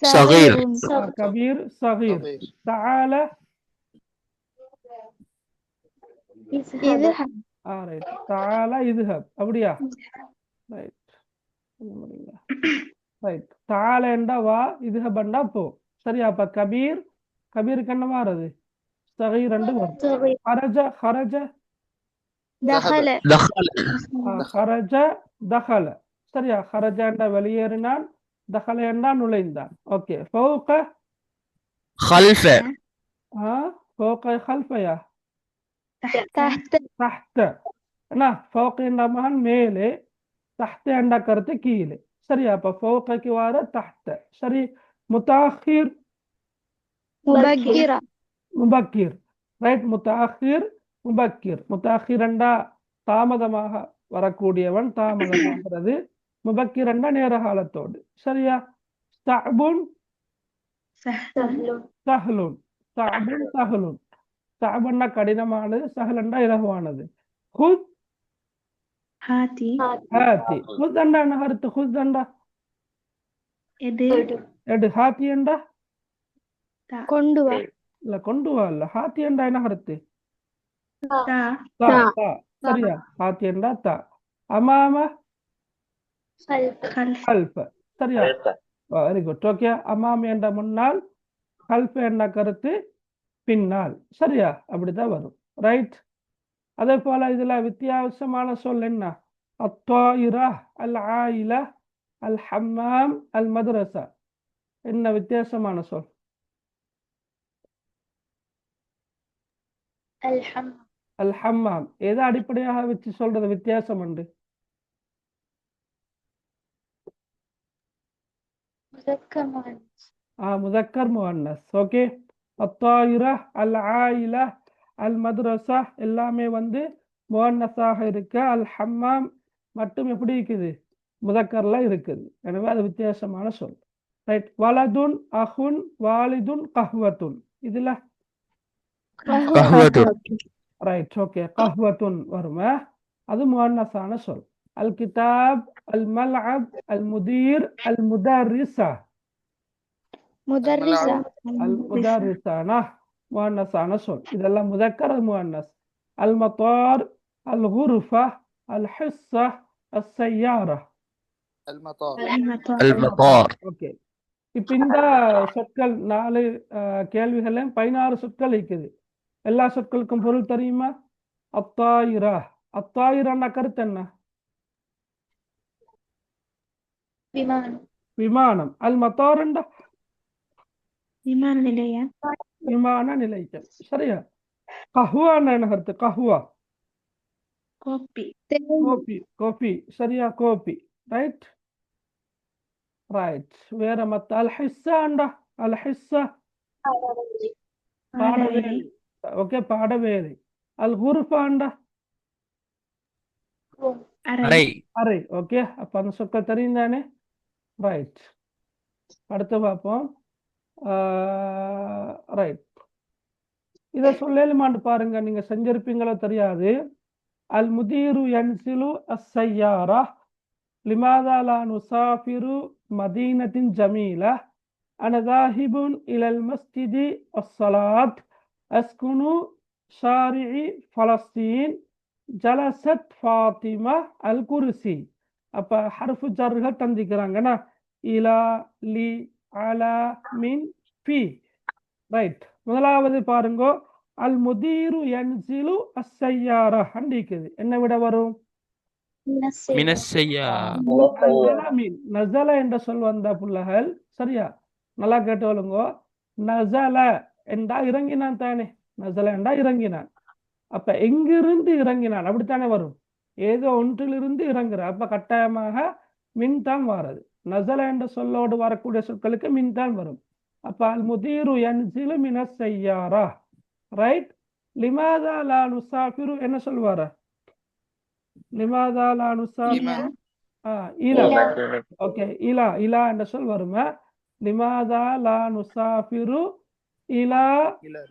صغير. கபீர் சகீர். தஆல ரைட், தஆல இதுஹப், அப்படியா. ரைட் ரைட், தஆல என்றா வா, இதுஹப் என்றா போ. சரியா. அப்ப கபீர், கபீருக்கு என்ன மாறுது, சகீர் ரெண்டு வரும். ஹரஜ, ஹரஜ دخل دخل. ஹரஜ தஹல. சரியா, ஹரஜ என்றா வெளியேறினான், தஹல என்றா நுழைந்தான். ஓகே. ஃபௌக خلف. ஃபௌக ஹல்ஃபயா, تحت தஹ்த. என்ன, ஃபௌக என்ற மகன் மேலே, தஹ்த என்ற கருத்து கீழே. சரியா அப்ப ஃபௌகக்கு வார தஹ்த சரி முத்தாஹிர் مبكرة முபக்கிர் ரைட் முத்தாஹிர் முபக்கிர் முத்தாஹிர் என்றா தாமதமாக வரக்கூடியவன் தாமதமாகிறது முபக்கிர் என்றா நேர காலத்தோடு சரியா ஸ்தஅபுன் سهل சஹ்லுன் ஸ்தஅபுன் சஹ்லுன் ஸ்தஅபுன்னா கடினமானது சஹ்லுன்னா இலகுவானது ஹுத் هاتي ஹாத்தி ஹுத் என்றா என்ன கருத்து ஹுத் என்றா إدي எடு ஹாத்தி என்றா கொண்டு வா இல்ல கொண்டு வா இல்ல ஹாத்தி என்றா என்ன கருத்து تا தா தா சரியா ஹாத்தி என்றா தா அமாம خلف خلف கல்ஃப சரியா வெரி குட் ஓகே அமாம என்ற முன்னால் கல்ஃப என்ற கருத்து பின்னால் சரியா அப்படிதான் வரும் ரைட் அதே போல இதுல வித்தியாசமான சொல் என்ன அத்தாயிரா அல் ஆயிலா அல் ஹம்மாம் அல் மദ്രസா என்ன வித்தியாசமான சொல் الحمد அல் ஹம்மாம் எதை அடிப்படையாக வச்சு சொல்றது வித்தியாசம் உண்டு مذكر مؤنث முதக்கர் முஅன்னஸ் ஓகே அத்தாயிரா அல் ஆயிலா அல் மദ്രസா எல்லாமே வந்து முஅன்னஸாக இருக்கு அல் ஹம்மாம் மட்டும் எப்படி இருக்குது முதக்கர்ல இருக்குது எனவே அது வித்தியாசமான சொல் ரைட் வலதுன் அஹுன் வாலிதுன் கஹ்வத்துன் இதுல قهوة ரைட் ஓகே கஹ்வத்துன் வருமா அது முஅன்னஸான சொல் அல் கிதாப் அல் மல்அப் அல் முதீர் அல் முதர்ரிஸா مدرسة அல் முதர்ரிஸானா முஅன்னஸான சொல் இதெல்லாம் முதக்கர் அது முஅன்னஸ் அல் மத்தார் அல் குர்ஃபா அல் ஹிஸ்ஸா அஸ் சய்யாரா المطار المطار المطار ஓகே இப்ப இந்த சொற்கள் 4 கேள்விகளையும் 16 சொற்கள் இருக்குது எல்லா சொற்களுக்கும் பொருள் தெரியுமா அத்தாயிரா அத்தாயிரான கருத்து என்ன விமானம் விமானம் அல் மத்தார்ண்டா விமான நிலையம் விமான நிலையம் சரியா கஹ்வான என்ன கருத்து கஹ்வா கோப்பி கோபி கோபி சரியா கோபி ரைட் ரைட் வேற மத்த அல் ஹிஸ்ஸாண்டா அல் ஹிஸ்ஸா பாடவேலை ஓகே பாடவேலை அல் குர்ஃபாண்டா அறை அறை அறை ஓகே அப்ப அந்த சொற்கள் தெரியும் தானே ரைட் அடுத்து பார்ப்போம் ரைட் இதை சொல்லலுமான்னு பாருங்க நீங்க செஞ்சிருப்பீங்களோ தெரியாது அல் முதீரு யன்சிலு அஸ்ஸய்யாரா லிமாதா லா நுசாஃபிரு மதீனத்தின் ஜமீலா அன தாஹிபுன் இலல் மஸ்ஜிதி அஸ்ஸலாத் அஸ்குனு ஷாரிஇ ஃபலஸ்தீன் ஜலசத் ஃபாத்திமா அல் குர்சி அப்ப ஹர்ஃபு ஜர்கள் தந்திக்கிறாங்கன்னா இலா லி அலா மின் ஃபி ரைட் முதலாவது பாருங்க அல் முதீரு யன்சிலு அஸ்ஸய்யாரா அண்டிக்குது என்ன விட வரும் من السيارة நஸல மின் நஸல என்ற சொல் வந்த புள்ளகள் சரியா நல்லா கேட்டுக்கொள்ளுங்க நஸல என்றா இறங்கினான் தானே நஸல என்றா இறங்கினான் அப்ப எங்கிருந்து இறங்கினான் அப்படித்தானே வரும் ஏதோ ஒன்றிலிருந்து இறங்குற அப்ப கட்டாயமாக மின் தான் வாரது நஸல என்ற சொல்லோடு வரக்கூடிய சொற்களுக்கு மின் தான் வரும் அப்ப அல் முதீரு யன்சிலு மினஸ் சய்யாரா ரைட் லிமாதா லா நுசாஃபிரு என்ன சொல்வாரா லிமாதா லா நுசாஃபிரு இலா ஓகே இலா இலா என்ற சொல் வருமா லிமாதா லா நுசாஃபிரு இலா إلى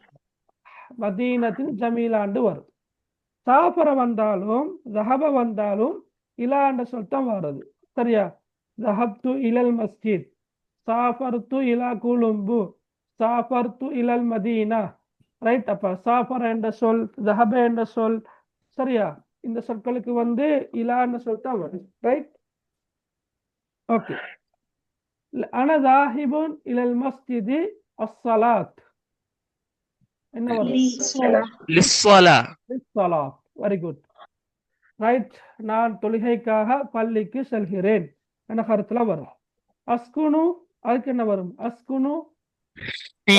மதீனத்தின் ஜமீலாண்டு வரும் சாஃபர வந்தாலும் ஜஹப வந்தாலும் இலா என்ற சொல் தான் வருது சரியா ஜஹப்து இலல் மஸ்ஜித் சாஃபர்து இலா குலும்பு சாஃபர்து இலல் மதீனா ரைட் அப்ப சாஃபர் என்ற சொல் ஜஹப என்ற சொல் சரியா இந்த சொற்களுக்கு வந்து இலா என்ற சொல் தான் வரும் ரைட் ஓகே அன தாஹிபுன் இலல் மஸ்ஜிதி அஸ்ஸலாத் என்ன வரும் للصلاة ஸலாத் வெரி குட் ரைட் நான் தொழுகைக்காக பள்ளிக்கு செல்கிறேன் என்ற கருத்துல வரும் அஸ்குனு அதுக்கு என்ன வரும் அஸ்குனு في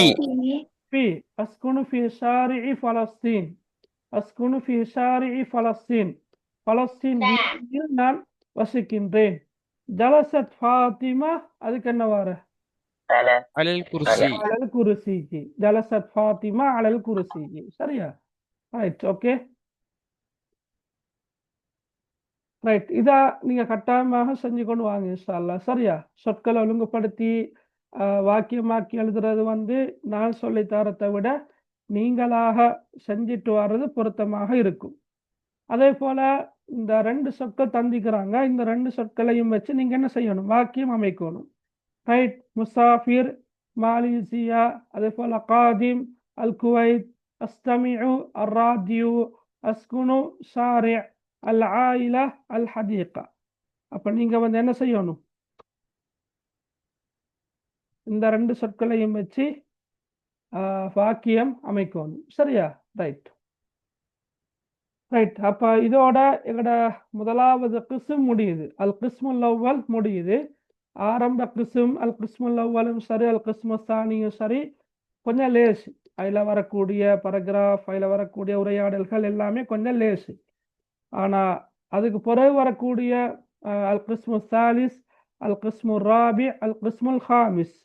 ஃபி அஸ்குனு ஃபி ஷாரிஇ ஃபலஸ்தீன் அஸ்குனு ஃபி ஷாரிஇ ஃபலஸ்தீன் பலஸ்தீன் வீதியில் நான் வசிக்கின்றேன் ஜலசத் ஃபாத்திமா அதுக்கு என்ன வர அலல் குர்சி அலல் குருசிக்கு. ஜலசத் ஃபாத்திமா அலல் குருசிக்கு. சரியா? Right, okay. ரைட், இதா நீங்க கட்டாயமாக செஞ்சு கொண்டு வாங்க இன்ஷா அல்லாஹ். சரியா? சொற்களை ஒழுங்குபடுத்தி வாக்கியமாக்கி எழுதுறது வந்து நான் சொல்லி தரத்தை விட நீங்களாக செஞ்சிட்டு வர்றது பொருத்தமாக இருக்கும். அதே போல இந்த 2 சொற்கள் தந்திக்கிறாங்க. இந்த 2 சொற்களையும் வச்சு நீங்க என்ன செய்யணும்? வாக்கியம் அமைக்கணும். ரைட், முசாஃபிர், மாலேசியா, அதே போல காதிம், அல் குவைத், அஸ்தமிஉ, அர் ராதியு, அஸ்குனு, ஷாரி, அல் ஆயிலா, அல் ஹதீகா. அப்ப நீங்க வந்து என்ன செய்யணும்? இந்த 2 சொற்களையும் வச்சு வாக்கியம் அமைக்கணும். சரியா? Right right. அப்ப இதோட எங்கட முதலாவது கிஸ்ம் முடியுது. அல் கிஸ்முல் அவ்வல் முடியுது. ஆரம்ப கிஸ்ம் அல் கிஸ்முல் அவ்வலும் சரி, அல் கிஸ்மு சானியும் சரி, கொஞ்சம் லேசு. அதில் வரக்கூடிய பரகிராஃப், அதில் வரக்கூடிய உரையாடல்கள் எல்லாமே கொஞ்சம் லேசு. ஆனால் அதுக்கு பிறகு வரக்கூடிய அல் கிஸ்மு சாலிஸ், அல் கிஸ்மு ராபி, அல் கிஸ்முல் ஹாமிஸ்,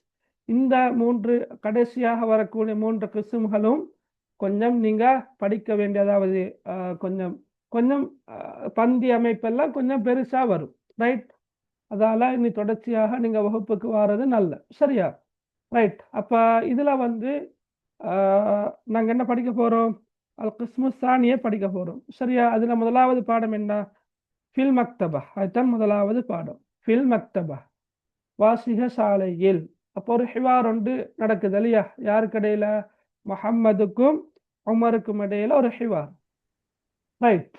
இந்த 3 கடைசியாக வரக்கூடிய 3 கிஸ்ம்களும் கொஞ்சம் நீங்க படிக்க வேண்டியதாவது கொஞ்சம் கொஞ்சம் பந்தி அமைப்பெல்லாம் கொஞ்சம் பெருசா வரும். ரைட், அதால இனி தொடர்ச்சியாக நீங்க வகுப்புக்கு வர்றது நல்ல. சரியா? ரைட். அப்ப இதுல வந்து நாங்க என்ன படிக்க போறோம்? அல் கிஸ்மு சானியை படிக்க போறோம். சரியா? அதுல முதலாவது பாடம் என்ன? ஃபில் மக்தபா. அதுதான் முதலாவது பாடம். ஃபில் மக்தபா, வாசிக சாலையில். அப்போ ஒரு ஹிவார் ஒன்று நடக்குது இல்லையா? யாருக்கு இடையில? முஹம்மதுக்கும் உமருக்கும் இடையில ஒரு ஹிவார். ரைட்,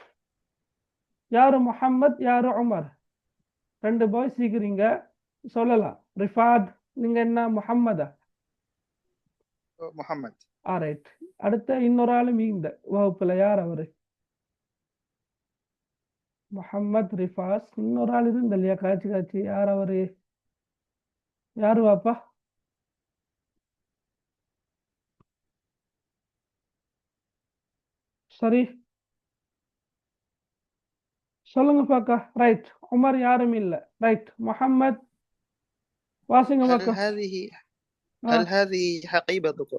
யாரு முஹம்மத், யாரு உமர்? 2 பாய்ஸ் இருக்கிறீங்க, சொல்லலாம். ரிஃபாத், நீங்க என்ன முஹம்மதா? முஹம்மத். ரைட். அடுத்த இன்னொரு ஆளும் இந்த வகுப்புல யார் அவரு? முஹம்மத், ரிஃபாஸ், இன்னொரு ஆள் இருந்த இல்லையா? காட்சி யார் அவரு? யாரு வாப்பா? சரி, சொல்லுங்க பாக்கா. ரைட், உமர் யாரும் இல்ல. ரைட், முஹம்மத் வாசிங்க பாக்கா. هل هذه حقيبتك؟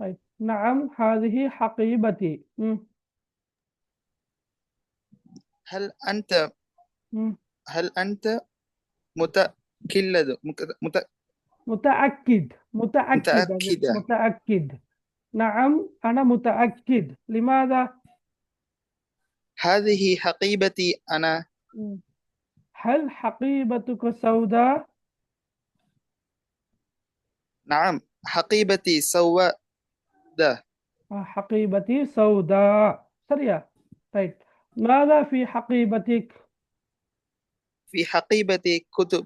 ரைட், نعم هذه حقيبتي. هل أنت مم. هل أنت متأكد متأكد متأكدة؟ متأكد. نعم أنا متأكد. لماذا؟ هذه حقيبتي أنا. هل حقيبتك سوداء؟ نعم حقيبتي سوداء. حقيبتي سوداء. سريع. طيب، ماذا في حقيبتك؟ في حقيبتي كتب.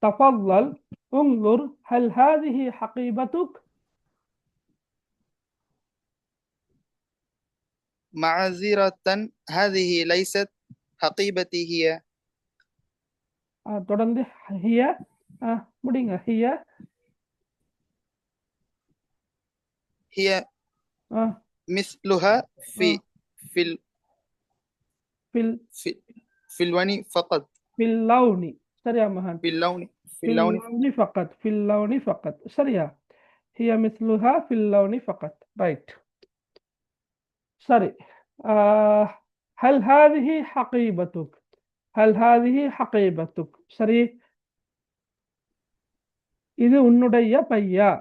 تفضل انظر، هل هذه حقيبتك؟ معذرة، هذه ليست حقيبتي. هي தொடர்ந்து هي முடிங்க. هي مثلها في في في في اللون فقط. في اللون. سريع مهان. في اللون فقط. في اللون فقط. سريع. هي مثلها في اللون فقط. رايت. سري. هل هذه حقيبتك؟ هل هذه حقيبتك؟ சரி, இது உன்னுடைய பையா.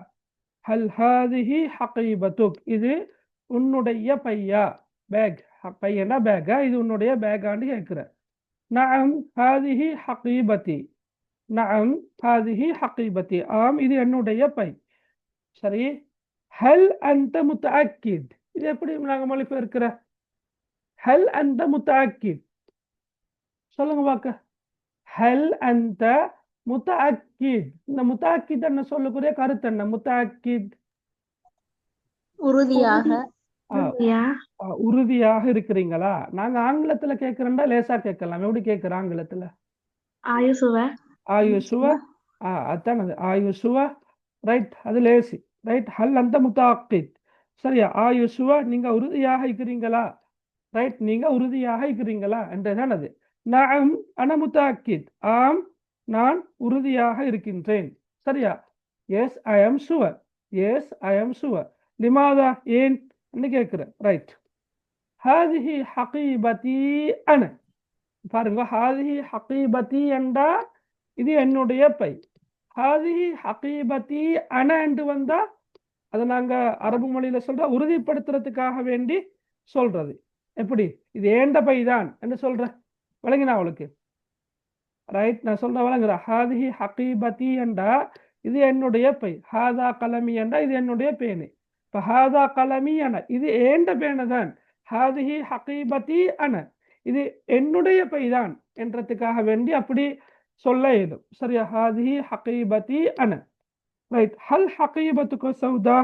ஹல் ஹாதிஹி ஹகீபத்துக், இது உன்னுடைய பையா. பேக், பையனா பேக்கா? இது உன்னுடைய பேக்கான்னு கேட்குற. நஅம் ஹாதிஹி ஹகீபத்தி. நஅம் ஹாதிஹி ஹகீபத்தி, ஆம் இது என்னுடைய பை. சரி, ஹல் அன்த முத்தஅக்கித், இது எப்படி நாங்கள் மொழிபெயர்க்கிற? ஹல் அன்த முத்தஅக்கித், சொல்லுங்க பாக்க. ஹல் அன்த முத்தஅக்கித், இந்த முத்தஅக்கித் என்ன சொல்லக்கூடிய கருத்து என்ன? முத்தஅக்கித் உறுதியாக. உறுதியாக இருக்கிறீங்களா? நாங்க ஆங்கிலத்துல கேட்கிறோம்டா லேசா கேட்கலாம். எப்படி கேட்கிற ஆங்கிலத்துல? ஆயுசுவ. அதான் அது ஆயுசுவ. ரைட், அது லேசி. ரைட், ஹல் அந்த முத்தஅக்கித். சரியா? ஆயுசுவ, நீங்க உறுதியாக இருக்கிறீங்களா? ரைட், நீங்க உறுதியாக இருக்கிறீங்களா என்றுதான் அது. நஅம் அன முத்தஅக்கித், ஆம் நான் உறுதியாக இருக்கின்றேன். சரியா? எஸ் ஐ ஆம் ஷுவர், எஸ் ஐ ஆம் ஷுவர். லிமாதா, ஏன் என்று கேட்கிறேன். ரைட். ஹாதிஹி ஹகீபதி அன. பாருங்க, ஹாதிஹி ஹகீபதி என்றா இது என்னுடைய பை. ஹாதிஹி ஹகீபதி அன என்று வந்தா அதை நாங்க அரபு மொழியில சொல்ற உறுதிப்படுத்துறதுக்காக வேண்டி சொல்றது. எப்படி? இது ஏண்ட பை தான் என்று சொல்ற. விளங்கினா அவளுக்கு? ரைட், நான் சொல்ற விளங்குற. ஹாதிஹி ஹகீபதி என்றா இது என்னுடைய பை. ஹாதா கலமி என்றா இது என்னுடைய பேனு. இப்ப ஹாதா கலமி அன இது ஏண்ட பேனை தான். ஹாதிஹி ஹகீபதி அன இது என்னுடைய பை தான் என்றதுக்காக வேண்டி அப்படி சொல்ல இயலும். சரியா? ஹாதிஹி ஹகீபதி அன. ரைட். ஹல் ஹகீபத்துக்கு சௌதா?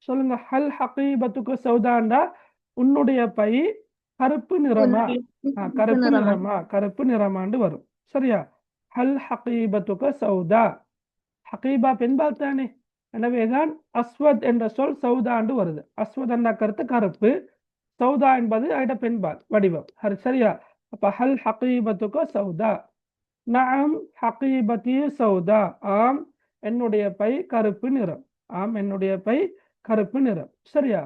சொல்லுங்க. ஹல் ஹகீபத்துக்கு சௌதாண்டா உன்னுடைய பை கருப்பு நிறமா? கருப்பு நிறமா, கருப்பு நிறமாண்டு வரும். சரியா? ஹல் ஹகீபத்துக்கு சௌதா. ஹகீபா பெண்பால் தானே, எனவேதான் அஸ்வத் என்ற சொல் சௌதாண்டு வருது. அஸ்வத் என்ற கருத்து கருப்பு, சௌதா என்பது அட பெண்பால் வடிவம். சரியா? அப்ப ஹல் ஹகீபத்துக்கு சௌதா. நஅம் ஹகீபதி சௌதா, ஆம் என்னுடைய பை கருப்பு நிறம். ஆம் என்னுடைய பை கருப்பு நிறம். சரியா?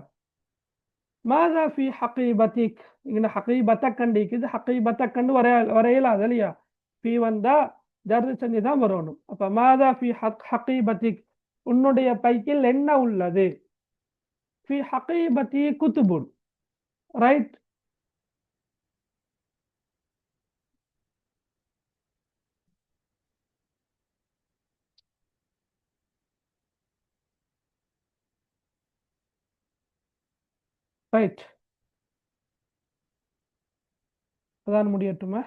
மாதா ஃபி ஹகீபதிக். இங்க ஹகீபத்தக் கண்டிக்குது, ஹகீபத்தக் கண்டு வரையலாது இல்லையா? ஃபி வந்தா ஜர்ரு செஞ்சு தான் வரணும். அப்ப மாதா ஃபி ஹகீபதிக், உன்னுடைய பைக்கில் என்ன உள்ளது? ஃபி ஹகீபதி குதுபுன். ரைட். ரைட். அதான் முடியட்டுமா?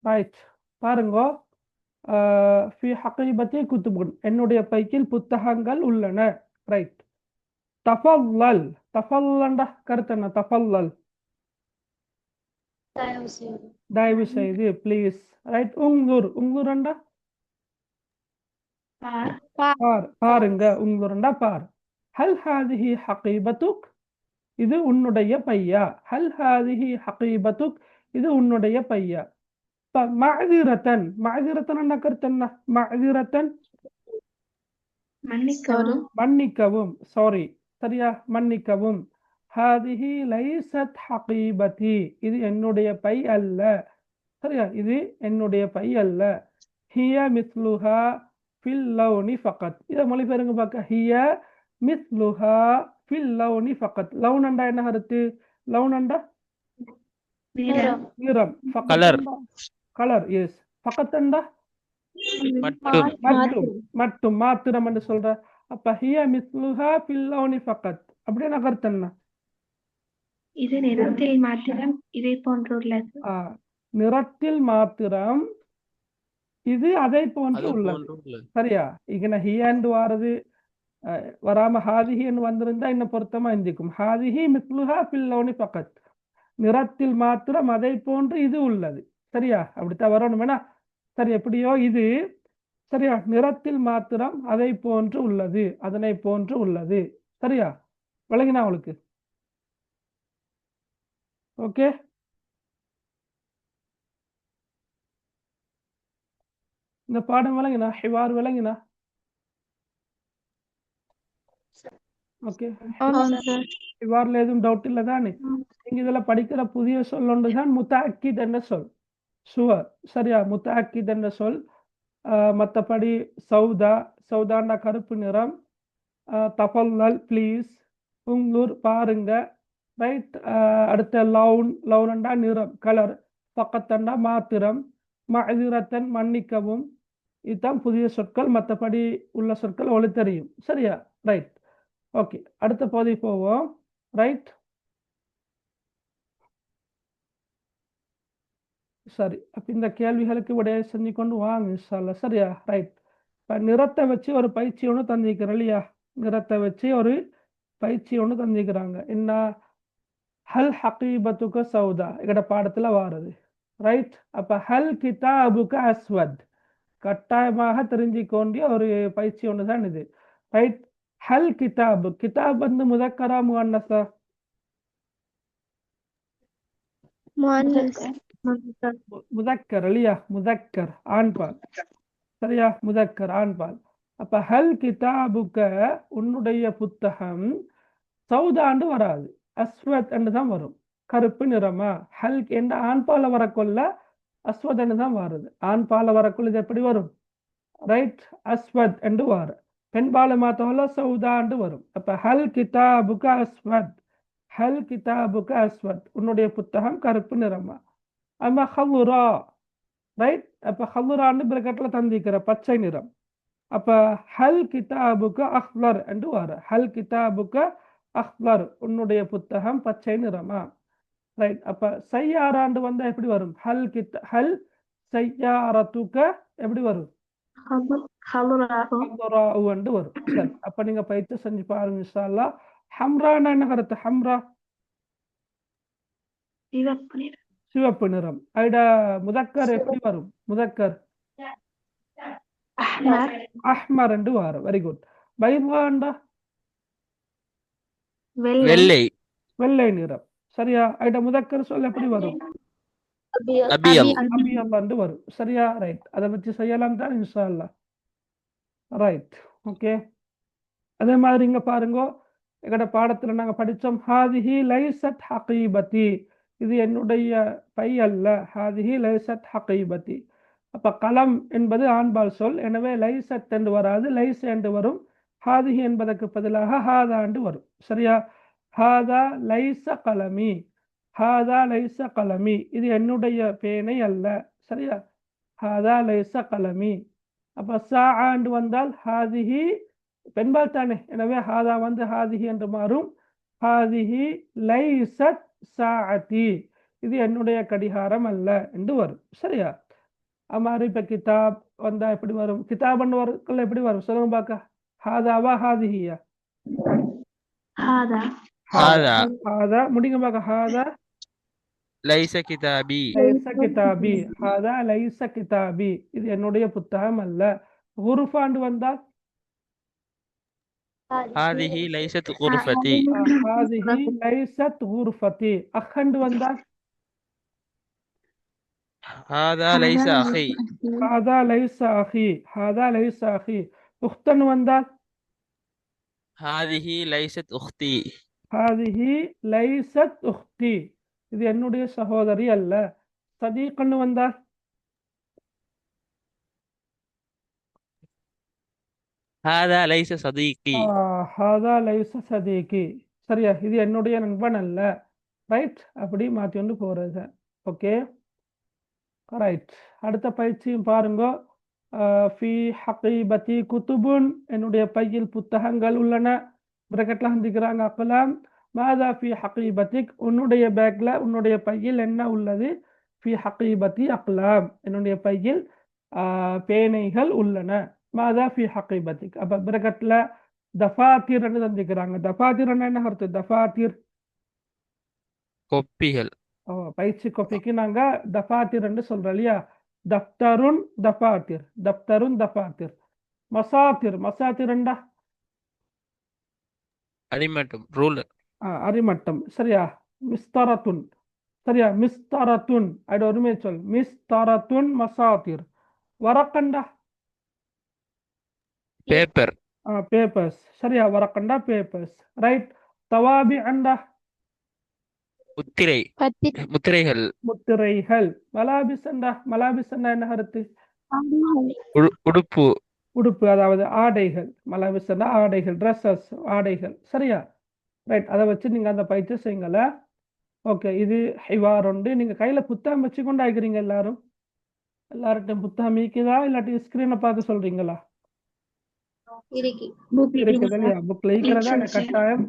ரைட். பாருங்க, ஃபி ஹகீபதி குதுபுன், என்னுடைய பைக்கில் புத்தகங்கள் உள்ளன. ரைட். தஃபல்லல், தஃபல்லண்டா கருத்து என்ன? தஃபல்லல் தயவு செய்து, ப்ளீஸ். ரைட். உங்குர், உங்குரண்டா பார், பாருங்க. உங்குரண்டா பார். ஹல் ஹாதிஹி ஹகீபத்துக், இது உன்னுடைய பையா? ஹல் ஹாதிஹி ஹகீபத்துக், இது உன்னுடைய பையா? மஅதிரத்தன், மஅதிரத்தன் என்ன கருத்து என்ன? மஅதிரத்தன் மன்னிக்கவும், சாரி. சரியா? மன்னிக்கவும். ஹாதிஹி லைஸத் ஹகீபதி, இது என்னுடைய பை அல்ல. சரியா? இது என்னுடைய பை அல்ல. ஹிய மிஸ்லுஹா ஃபில் லௌனி ஃபகத், இதை மொழிபெயருங்க பார்க்க. ஹிய மிஸ்லுஹா ஃபில் லௌனி ஃபகத். லௌனண்டா என்ன கருத்து? லௌனண்டா நிறம். கலர். Colour, S. ஃபகத்தண்டா மட்டும். மட்டும், மட்டும், மாத்திரம் என்று சொல்ற. அப்ப ஹிய மிஸ்லுஹா ஃபில் லௌனி ஃபகத் அப்படியே கருத்து என்ன? இது நிறத்தில் மாத்திரம் இதை போன்றுள்ளது. நிறத்தில் மாத்திரம் இது அதை போன்று உள்ளது. சரியா? இங்க ஹியாண்டு வாரது வராம ஹாதிஹின்னு வந்திருந்தா இன்னும் பொருத்தமா இருந்திருக்கும். ஹாதிஹி மிஸ்லுஹா ஃபில் லௌனி ஃபகத், நிறத்தில் மாத்திரம் அதை போன்று இது உள்ளது. சரியா? அப்படித்தான் வரணும் வேணா. சரி, எப்படியோ இது. சரியா? நிறத்தில் மாத்திரம் அதை போன்று உள்ளது, அதனை போன்று உள்ளது. சரியா? விளங்கினா அவளுக்கு? ஓகே, இந்த பாடம் விளங்கினா, ஹிவார் விளங்கினா? ஓகே, అవును సార్ ஹிவார்ல எதுவும் டவுட் இல்லை தானே? நீங்க இதுல படிக்கிற புதிய சொல் ஒன்று தான் முத்தஅக்கித் என்ற சொல். சுவர், சரியா? முத்தஅக்கித் என்ற சொல். மற்றபடி சௌதா, சௌதான்னா கருப்பு நிறம். தஃபல்லல் ப்ளீஸ், உங்களூர் பாருங்க, ரைட். அடுத்த லவுன், லவுனண்டா நிறம், கலர். பக்கத்தண்டா மாத்திரம். மஅதிரத்தன் மன்னிக்கவும். இதுதான் புதிய சொற்கள். மற்றபடி உள்ள சொற்கள் ஒளி தெரியும், சரியா? Right, okay. அடுத்த பகுதி போவோம், ரைட். சரி, அப்போ இந்த கேள்விகளுக்கு விடைய செஞ்சு கொண்டு வாங்க இன்ஷா அல்லாஹ், சரியா? ரைட். இப்போ நிறத்தை வச்சு ஒரு பயிற்சி ஒன்று தந்திக்கிறேன் இல்லையா? நிறத்தை வச்சு ஒரு பயிற்சி ஒன்று தந்திக்கிறாங்க. என்ன? ஹல் ஹகீபத்துக்கு சௌதா, எங்கட பாடத்தில் வாருது, ரைட். அப்போ ஹல் கிதாபுக்கு அஸ்வத், கட்டாயமாக தெரிஞ்சுக்கொண்டிய ஒரு பயிற்சி ஒன்று தான் இது, ரைட். ஹல் கிதாபு, கிதாப் வந்து முதக்கரா முஅன்னஸா? முஅன்னஸ். முதக்கர் இல்லையா? முதக்கர், ஆண்பால், சரியா? முதக்கர், ஆண்பால். அப்ப ஹல் கிதாபுக்க, உன்னுடைய புத்தகம், சௌதாண்டு வராது, அஸ்வத் என்று தான் வரும், கருப்பு நிறமா. ஹல் என்ற ஆண்பால வரக்கொள்ள அஸ்வத் என்று தான் வருது. ஆண்பால வரக்குள்ள இது எப்படி வரும்? ரைட், அஸ்வத் என்று வர. பெண்பால மாத்தவல்ல சௌதாண்டு வரும். அப்ப ஹல் கிதாபுக்க அஸ்வத், ஹல் கிதாபுக்க அஸ்வத், உன்னுடைய புத்தகம் கருப்பு நிறமா. அம்மா ஹலுரா, ரைட். அப்ப ஹலுரான்னு பிரக்கெட்ல தந்திக்கிற பச்சை நிறம். அப்ப ஹல் கிதாபுக்கு அஹ்லர் என்று வர. ஹல் கிதாபுக்கு அஹ்லர், உன்னுடைய புத்தகம் பச்சை நிறமா, ரைட். அப்ப சையாராண்டு வந்தா எப்படி வரும்? ஹல் சையாரத்துக்க எப்படி வரும்? ஹலுராஉ. ஹலுராஉ என்று வரும். சரி, அப்ப நீங்க பயிற்சி செஞ்சு பாருங்க இன்ஷா அல்லாஹ். ஹம்ரான்னா என்ன கருத்து? ஹம்ரா சிவப்பு நிறம். சிவப்பு நிறம். ஐட முதக்கர் எப்படி வரும்? முதக்கர் அஹ்மர். அஹ்மர் என்று வரும். Very good. பைதாண்டா வெள்ளை. வெள்ளை வெள்ளை நிறம், சரியா? ஐட முதக்கர் சொல் எப்படி வரும்? அபியல் அபியல் என்று வரும், சரியா? ரைட். அதை வச்சு செய்யலாம் தான் இன்ஷா அல்லாஹ், ரைட். ஓகே, அதே மாதிரி இங்க பாருங்க, எங்கட பாடத்துல நாங்க படிச்சோம், ஹாதிஹி லைசத் ஹகீபதி, இது என்னுடைய பை அல்ல. ஹாதிஹி லைசத் ஹகீபதி. அப்ப கலம் என்பது ஆண்பால் சொல், எனவே லைசத் என்று வராது, லைஸ் என்று வரும். ஹாதிஹி என்பதற்கு பதிலாக ஹாதா என்று வரும், சரியா? ஹாதா லைச கலமி, ஹாதா லைச கலமி, இது என்னுடைய பேனை அல்ல, சரியா? ஹாதா லைச கலமி. அப்ப சாஆண்டு வந்தால் ஹாதிஹி பெண்பால் தானே, எனவே ஹாதா வந்து ஹாதிஹி என்று மாறும். ஹாதிஹி லைசத் சாஅதி, இது என்னுடைய கடிகாரம் அல்ல என்று வரும், சரியா? அம்மாரி இப்ப கிதாப் வந்தா எப்படி வரும்? கிதாப் வரக்குள்ள எப்படி வரும் சொல்லுங்க பார்க்க? ஹாதாவா ஹாதிஹியா? ஹாதா. ஹாதா ஹாதா முடிங்க பார்க்க. ஹாதா லைஸ கிதாபி லைஸ கிதாபி, ஹாதா லைஸ கிதாபி, இது என்னுடைய புத்தகம் அல்ல. குருஃபாண்டு வந்தால் ஹாதிஹி லைஸத் குர்ஃபதி ஹாதிஹி லைஸத் குர்ஃபதி. அஹ்ண்டு வந்தால் ஹாதா லைஸ அஹி ஹாதா லைஸ அஹி, ஹாதா லைஸ அஹி. உக்தன் வந்தால் ஹாதிஹி லைஸத் உக்தி ஹாதிஹி லைஸத் உக்தி, இது என்னுடைய சகோதரி அல்ல. சதீகன்னு வந்தால் ஹாதா லைஸ சதீகி ஹாதா லைஸ சதீகி, சரியா? இது என்னுடைய நண்பன் அல்ல, ரைட். அப்படி மாற்றி கொண்டு போறது, ஓகே, ரைட். அடுத்த பயிற்சியும் பாருங்க. ஃபி ஹகீபதி குதுபுன், என்னுடைய பையில் புத்தகங்கள் உள்ளன, பிரக்கெட்ல சந்திக்கிறாங்க அக்கலாம். மாதா ஃபி ஹகீபத்திக், உன்னுடைய பேக்ல, உன்னுடைய பையில் என்ன உள்ளது? ஃபி ஹகீபத்தி அக்லாம், என்னுடைய பையில் பேனைகள் உள்ளன. மாதா ஃபி ஹகீபத்திக். அப்ப பிரக்கெட்ல தஃபாத்திர் என்று சந்திக்கிறாங்க. தஃபாத்திர் என்ன கருத்து? தஃபாத்திர் கொப்பிகள் பயிற்சி கோப்பைக்கு நாங்க தஃபாத்திர் என்று சொல்றோம் இல்லையா? தப்தருன் தஃபாத்திர், தப்தருன் தஃபாத்திர். மசாத்திர், மசாத்திர் என்றா அடிமட்டம் ரூலர். அரிமட்டம். சரியா? மிஸ்தரத்துன். சரியா? மிஸ்தரத்துன். அதோட ஒருமே சொல். மிஸ்தரத்துன் மசாத்திர். வரக்கண்டா பேப்பர். பேப்பர்ஸ். சரியா? வரக்கண்டா பேப்பர்ஸ். ரைட். தவாபி அண்டா முத்திரை முத்திரைகள். முத்திரைகள். மலாபிஸ் அண்டா மலாபிஸ் அண்டா என்ன கருத்து? உடுப்பு. உடுப்பு, அதாவது ஆடைகள். மலாபிஸ் அண்டா ஆடைகள், ட்ரெஸ்ஸஸ், ஆடைகள். சரியா? ரைட். அதை வச்சு நீங்க அந்த பயிற்சி செய்யுங்கள. ஓகே, இது ஹிவார் உண்டு. நீங்க கையில புத்தகம் வச்சு கொண்டு ஆகிறீங்க எல்லாரும்? எல்லார்ட்டையும் புத்தகம் இருக்குதா இல்லாட்டி ஸ்கிரீனை பார்த்து சொல்றீங்களா? இருக்குது இல்லையா? புக்ல இருக்கிறதா கட்டாயம்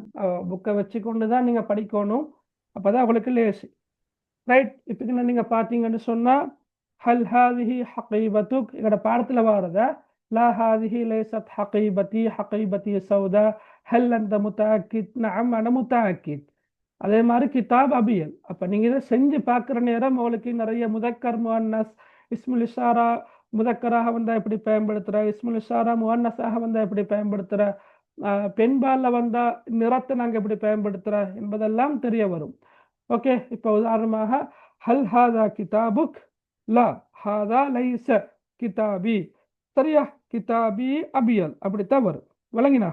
புக்கை வச்சு கொண்டு தான் நீங்க படிக்கணும். அப்பதான் உங்களுக்கு லேசு. ரைட். இப்போ நீங்க பார்த்தீங்கன்னு சொன்னா ஹல் ஹாதிஹி ஹகீபத்துக் எங்கட பாடத்துல வாரத லா ஹாதிஹி லைஸத் ஹகீபதி ஹகீபதி சௌதா ஹல் அந்த முத்தஅக்கித் நஅம் அன முத்தஅக்கித். அதே மாதிரி கிதாப் அபியல். அப்ப நீங்க இதை செஞ்சு பார்க்குற நேரம் உங்களுக்கு நிறைய முதக்கர் முஅன்னஸ் இஸ்முல் இஷாரா முதக்கராக வந்தா எப்படி பயன்படுத்துற, இஸ்முல் இஷாரா முஅன்னஸாக வந்தா எப்படி பயன்படுத்துற, பெண்பால்ல வந்தா நிறத்தை நாங்க எப்படி பயன்படுத்துற என்பதெல்லாம் தெரிய வரும். ஓகே, இப்போ உதாரணமாக ஹல் ஹாதா கிதாபுக் லா ஹாதா லைஸ கிதாபி. சரியா? கிதாபி அபியல் அப்படித்தான் வரும். விளங்கினா?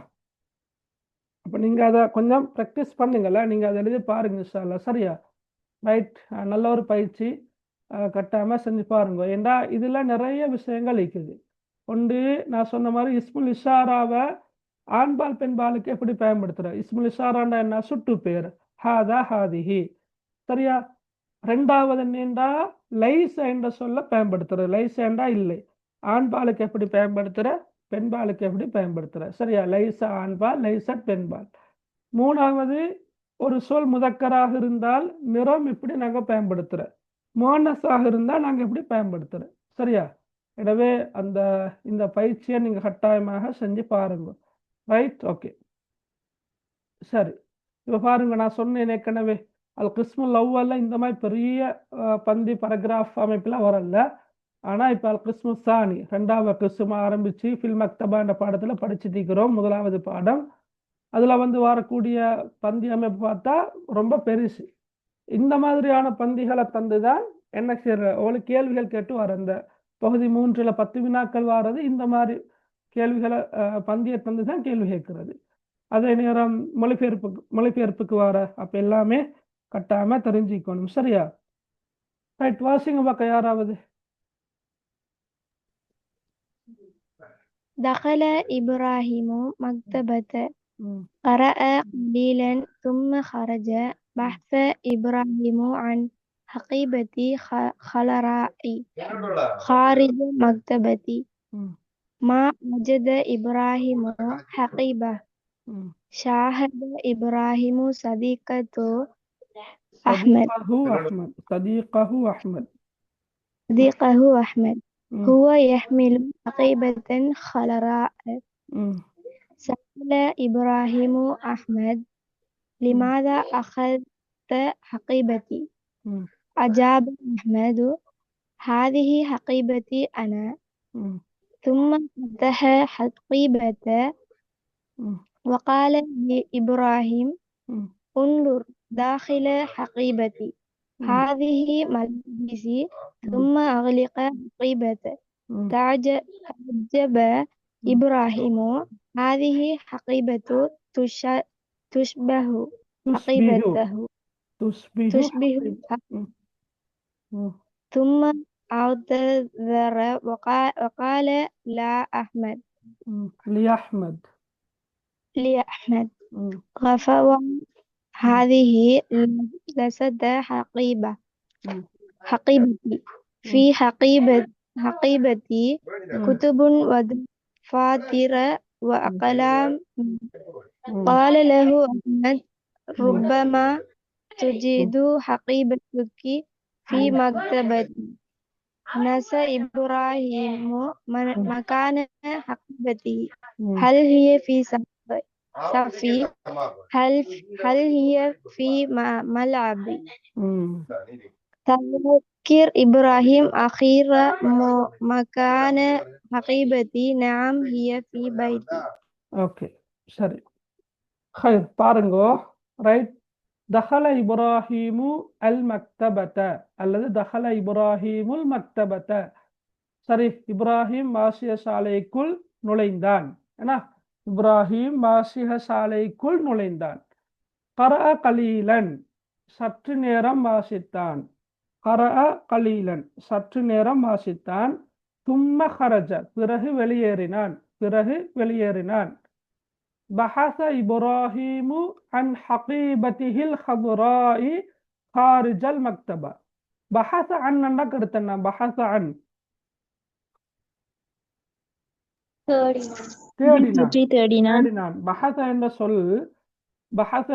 அப்போ நீங்க அதை கொஞ்சம் ப்ராக்டிஸ் பண்ணுங்கள. நீங்க அதை எழுதி பாருங்க இன்ஷா அல்லாஹ். சரியா? ரைட். நல்ல ஒரு பயிற்சி. கட்டாயமா செஞ்சு பாருங்க. ஏண்டா இதுல நிறைய விஷயங்கள் இருக்குது. ஒன்று நான் சொன்ன மாதிரி இஸ்முல் இஷாராவை ஆண்பால் பெண்பாலுக்கு எப்படி பயன்படுத்துற. இஸ்முல் இஷாராண்டா என்ன? சுட்டு பேர். ஹாதா ஹாதிஹி. சரியா? ரெண்டாவது என்னண்டா லைஸ் என்ற சொல்ல பயன்படுத்துற. லைஸ் என்றா இல்லை. ஆண்பாலுக்கு எப்படி பயன்படுத்துற, பெண்பாலுக்கு எப்படி பயன்படுத்துற. சரியா? லைச ஆண்பால், லைசட் பெண்பால். மூணாவது ஒரு சொல் முதக்கராக இருந்தால் நிறம் இப்படி நாங்க பயன்படுத்துற. முஅன்னஸாக இருந்தால் நாங்க எப்படி பயன்படுத்துற. சரியா? எனவே இந்த பயிற்சியை நீங்க கட்டாயமாக செஞ்சு பாருங்க. ரைட். ஓகே, சரி. இப்போ பாருங்க, நான் சொன்னேன் ஏற்கனவே அல் கிஸ்முல் அவ்வல்ல இந்த மாதிரி பெரிய பந்தி பரகிராஃப் அமைப்பில் வரல. ஆனால் இப்போ அல் கிஸ்மு சானி ரெண்டாவது கிஸ்மு ஆரம்பித்து ஃபில் மக்தபா என்ற பாடத்தில் படிச்சுட்டு இருக்கிறோம். முதலாவது பாடம். அதில் வரக்கூடிய பந்தி அமைப்பு பார்த்தா ரொம்ப பெருசு. இந்த மாதிரியான பந்திகளை தந்து தான் என்ன செய்யற உங்களுக்கு கேள்விகள் கேட்டு வர. இந்த பகுதி 3ல் 10 வினாக்கள் வாரது இந்த மாதிரி கேள்விகளை பந்தியை தந்து தான் கேள்வி கேட்கறது. அதே நேரம் மொழிபெயர்ப்புக்கு வர. அப்ப எல்லாமே கட்டாயமா தெரிஞ்சுக்கணும். சரியா? ரைட். வாசிங்க பார்க்க யாராவது. دخل إبراهيم مكتبة قرأ قليلا ثم خرج بحث إبراهيم عن حقيبة خضراء خارج مكتبة ما وجد إبراهيم حقيبة شاهد إبراهيم صديقه أحمد هو يحمل حقيبة خضراء. سأل إبراهيم أحمد لماذا أخذت حقيبتي؟ أجاب أحمد هذه حقيبتي أنا. ثم فتح حقيبة وقال لإبراهيم انظر داخل حقيبتي هذه ملابسي. ثم أغلق حقيبة. تعجب إبراهيم هذه حقيبة تشبه حقيبته. ثم اعتذر وقال لأحمد غفوا هذه ليست حقيبتي. في حقيبتي كتب ودفاتر وأقلام. قال له أحمد ربما تجد حقيبتك في مكتبتي. نسى إبراهيم مكان حقيبته. هل هي في صفي؟ هل هي في ملعبي؟ تذكر إبراهيم أخير مكان حقيبتي. نعم هي في بيتي. ஓகே, சரி. ஹைர் பாருங்கோ. ரைட். தஹல இப்ராஹீமு அல் மக்தபத அல்லது தஹல இப்ராஹீமுல் மக்தபத. சரி, இப்ராஹிம் வாசிய சாலைக்குள் நுழைந்தான். ஏன்னா இப்ராஹிம் வாசிய சாலைக்குள் நுழைந்தான். கரஅ கலீலன் சற்று நேரம் வாசித்தான். கரஅ கலீலன் சற்று நேரம் வாசித்தான். தும்ம ஹரஜ பிறகு வெளியேறினான். பிறகு வெளியேறினான். பஹஸ இப்ராஹீமு அன் ஹகீபத்திஹில் ஹதுராஇ ஹாரிஜல் மக்தபா. பஹஸ அன் அண்டா கருத்தன்னா பஹஸ அன் தேடினான். பற்றி தேடினான். தேடினான். பஹஸ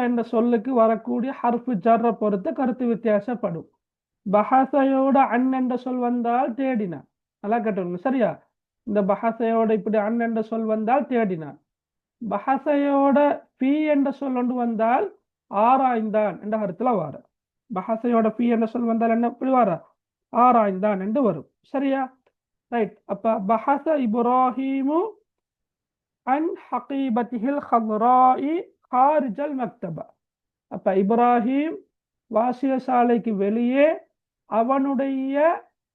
என்ற சொல்லுக்கு வரக்கூடிய ஹர்ஃபு ஜர்ர பொறுத்து கருத்து வித்தியாசப்படும். பஹஸையோட அன் என்ற சொல் வந்தால் தேடினான். நல்லா கேட்டுக்கணும். சரியா? இந்த பஹஸையோட இப்படி அன் என்ற சொல் வந்தால் தேடினான். பஹஸையோட ஃபி என்ற சொல் ஒன்று வந்தால் ஆராய்ந்தான் என்ற கருத்துல வார. பஹஸையோட ஃபி என்ற சொல் வந்தால் என்ன எப்படி வார? ஆராய்ந்தான் என்று வரும். சரியா? ரைட். அப்ப பஹஸ இப்ராஹீமு அன் ஹகீபத்திஹில் ஹதுராஇ ஹாரிஜல் மக்தபா. அப்ப இப்ராஹிம் வாசிய சாலைக்கு வெளியே அவனுடைய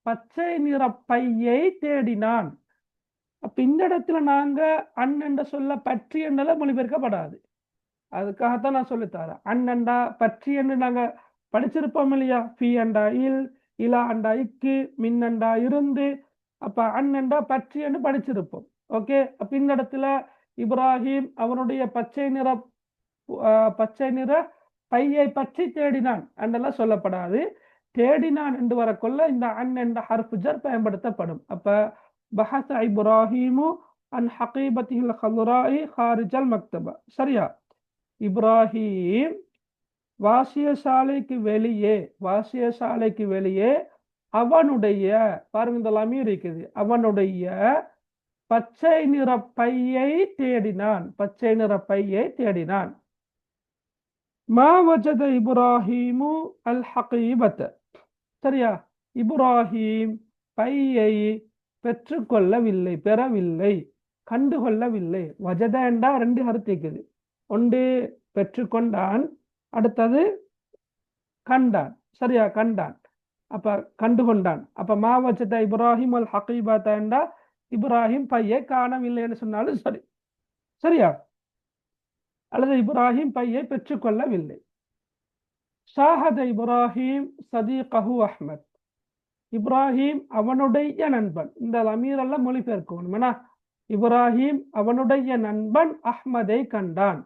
பச்சை நிற பையை தேடினான். அப்ப இந்த இடத்துல நாங்க அன் என்ற சொல்ல பற்றி என்றால மொழிபெயர்க்கப்படாது. அதுக்காகத்தான் நான் சொல்லித்தரேன். அண்ணண்டா பற்றி என்று நாங்க படிச்சிருப்போம் இல்லையா? ஃபி அண்டா இல், இலா அண்டா இக்கு, மின்னண்டா இருந்து. அப்ப அண்ணண்டா பற்றி என்று படிச்சிருப்போம். ஓகே. அப்ப இந்த இடத்துல இப்ராஹிம் அவனுடைய பச்சை நிற பையை பற்றி தேடினான் என்றெல்லாம் சொல்லப்படாது. தேடினான் என்று வரக்கொள்ள இந்த அன் என்ற ஹர்ஃபு ஜர் பயன்படுத்தப்படும். அப்ப பஹஸ இப்ராஹீமு அன் ஹகீபத்திஹில் ஹதுராஇ ஹாரிஜல் மக்தபா. சரியா? இப்ராஹிம் வாசிய சாலைக்கு வெளியே அவனுடைய, பாருங்க இந்த லமீர் இருக்குது, அவனுடைய பச்சை நிற பையை தேடினான். மா வஜத இப்ராஹீமு அல் ஹகீபத. சரியா? இப்ராஹிம் பையை பெறவில்லை, கண்டுகொள்ளவில்லை. வஜத என்றா ரெண்டு கருத்து இருக்குது. ஒன்று பெற்றுக்கொண்டான், அடுத்தது கண்டான். சரியா? கண்டான். அப்ப கண்டுகொண்டான். அப்ப மா வஜத இப்ராஹிம் அல் ஹகீபத என்றா இப்ராஹிம் பையை காணவில்லைன்னு சொன்னாலும் சரி. சரியா? அல்லது இப்ராஹிம் பையை பெற்றுக்கொள்ளவில்லை. ஷாஹத இப்ராஹிம் சதீகஹு அஹ்மத். இப்ராஹிம் அவனுடைய நண்பன். இந்த லமீர் எல்லாம் மொழிபெயர்க்கணும். இப்ராஹிம் அவனுடைய நண்பன் அஹ்மதை கண்டான்.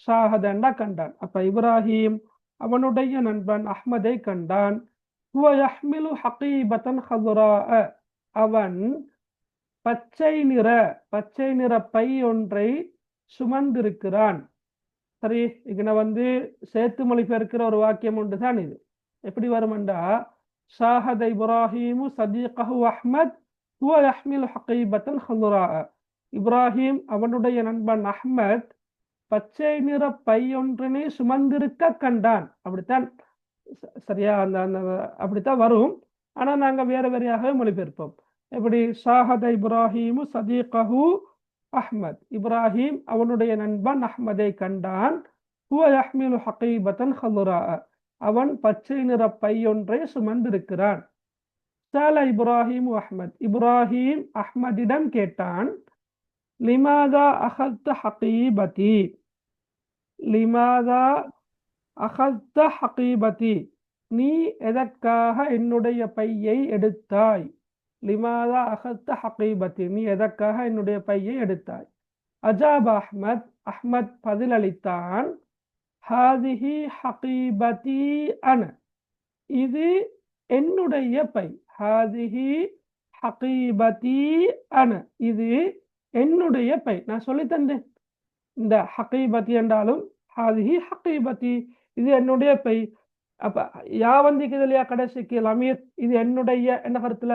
ஷாஹதண்டா கண்டான். அப்ப இப்ராஹிம் அவனுடைய நண்பன் அஹ்மதை கண்டான். ஹுவ யஹ்மிலு ஹகீபத்தன் ஹதுராஅ. அவன் பச்சை நிற பை ஒன்றை சுமந்திருக்கிறான். சரி, இங்க சேர்த்து மொழிபெயர்க்கிற ஒரு வாக்கியம் உண்டு தான் இது. எப்படி வருமெண்டா, ஷாஹத இப்ராஹிமு சதீகஹு அஹ்மத் ஹுவ யஹ்மிலு ஹகீபத்தன் ஹதுராஅ. இப்ராஹிம் அவனுடைய நண்பன் அஹ்மத் பச்சை நிற பை ஒன்றினை சுமந்திருக்க கண்டான். அப்படித்தான். சரியா? அப்படித்தான் வரும். ஆனா நாங்க வேறையாகவே மொழிபெயர்ப்போம். எப்படி? ஷாஹத இப்ராஹிமு சதீகஹு அஹ்மத். இப்ராஹிம் அவனுடைய நண்பன் அஹ்மதை கண்டான். ஹுவ யஹ்மிலு ஹகீபத்தன் ஹதுராஅ. அவன் பச்சை நிற பை ஒன்றை சுமந்திருக்கிறான். சால இப்ராஹிம் அஹ்மத். இப்ராஹிம் அஹ்மதிடம் கேட்டான். லிமாதா அஹத்த ஹகீபதி. லிமாதா அஹத்த ஹகீபதி. நீ எதற்காக என்னுடைய பையை எடுத்தாய்? லிமாதா அஹத்த ஹகீபதி. நீ எதற்காக என்னுடைய பையை எடுத்தாய்? அஜாப் அஹ்மத். அஹ்மத் பதிலளித்தான். ஹாதிஹி ஹகீபதி அன. இது என்னுடைய பை. ஹாதிஹி ஹகீபதி அன. இது என்னுடைய பை. நான் சொல்லி தந்தேன். இந்த ஹகீபதி என்றாலும் ஹாதிஹி ஹகீபதி, இது என்னுடைய பை. அப்ப யா வந்திக்குது இல்லையா கடைசிக்கு லமீர், இது என்னுடைய என்ன கருத்துல,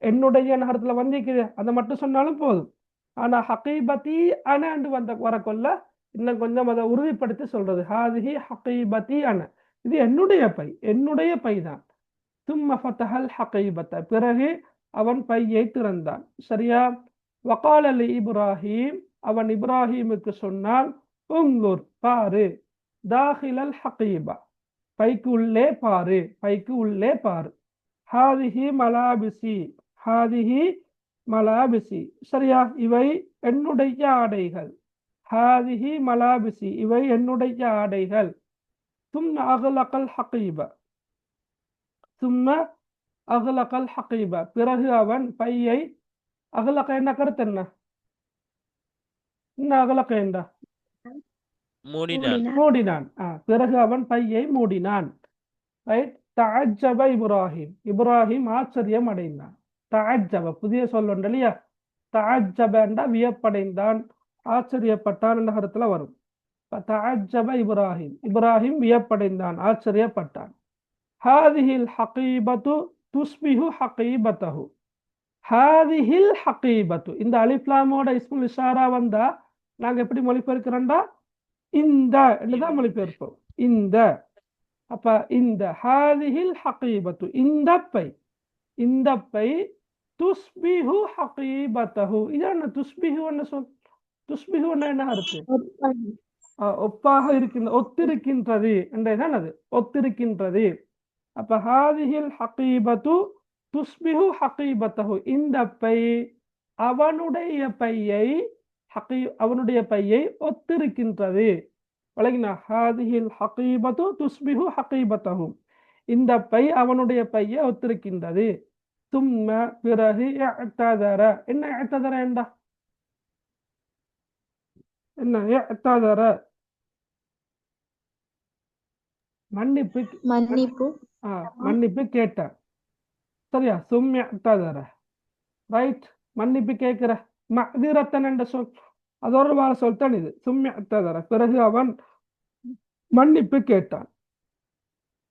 என்னுடைய நகரத்துல வந்திக்குது, அதை மட்டும் சொன்னாலும் போதும். ஆனா ஹகீபதி அன வரக்கொள்ள இன்னும் கொஞ்சம் அதை உறுதிப்படுத்தி சொல்றது. ஹாதிஹி ஹகீபதி அன, இது என்னுடைய பை தான். தும்ம ஃபதஹல் ஹகீபத. பிறகு அவன் பையை திறந்தான். சரியா? வகால லி இப்ராஹிம். அவன் இப்ராஹிமுக்கு சொன்னான். உங்குர் பாரு, தாஹிலல் ஹகீபா பைக்கு உள்ளே பாரு, பைக்கு உள்ளே பாரு. ஹாதிஹி மலாபிசி, ஹாதிஹி மலாபிசி, சரியா? இவை என்னுடைய ஆடைகள். ஹாதிஹி மலாபிசி, இவை என்னுடைய ஆடைகள். சும்ம அகலகல் ஹகீபா, சும்ம அகலகல் ஹகீபா, பிறகு அவன் பையை அகலக என்ன கருத்து என்ன? என்ன அகலக என்றா? மூடினான். மூடினான். பிறகு அவன் பையை மூடினான். ரைட். தஅஜ்ஜப இப்ராஹிம், இப்ராஹிம் ஆச்சரியம் அடைந்தான். தஅஜ்ஜப புதிய சொல் உண்டு இல்லையா? தஅஜ்ஜப என்றா வியப்படைந்தான், ஆச்சரியப்பட்டான் என்ற கருத்துல வரும். தஅஜ்ஜப இப்ராஹிம், இப்ராஹிம் வியப்படைந்தான், ஆச்சரியப்பட்டான். ஹாதிஹில் ஹகீபத்து துஸ்பிஹு ஹகீபத்தஹு, ஹாதிஹில் ஹகீபத்து, இந்த அலிஃப்லாமோட இஸ்முல் இஷாரா வந்தா நாங்க எப்படி மொழிபெயர்க்கிறோம்டா இந்த என்றுதான் மொழிபெயர்ப்போம். இந்த. அப்ப இந்த ஹாதிஹில் ஹகீபத்து, இந்த பை, இந்த பை துஸ்பிஹு ஹகீபத்தஹு, இது என்ன துஸ்பிஹு என்ன சொல்? துஸ்பிஹு என்ன அர்த்தம்? ஒப்பாக இருக்கின்ற, ஒத்திருக்கின்றது என்றதான் அது, ஒத்திருக்கின்றது. அப்ப ஹாதிஹில் ஹகீபத்து துஸ்பிஹு ஹகீபத்தஹு, இந்த பை அவனுடைய பையை, அவனுடைய பையை ஒத்திருக்கின்றது. வழங்கினா ஹாதிஹில் ஹகீபத்து துஸ்பிஹு ஹகீபத்தஹு, இந்த பை அவனுடைய பையை ஒத்திருக்கின்றது. தும்ம பிறகு இஅ்ததர, என்ன இஅ்ததர என்றா என்ன? இஅ்ததர மன்னிப்பு, மன்னிப்பு. மன்னிப்பு கேட்டார். சரியா? சும்ம இஅ்ததர, ரைட். மன்னிப்பு கேட்கிற மஅ்திரத்தன் என்ற சொல், அதோட வார சொல் தான் இது. சும்ம இஅ்ததர, பிறகு அவன் மன்னிப்பு கேட்டான்.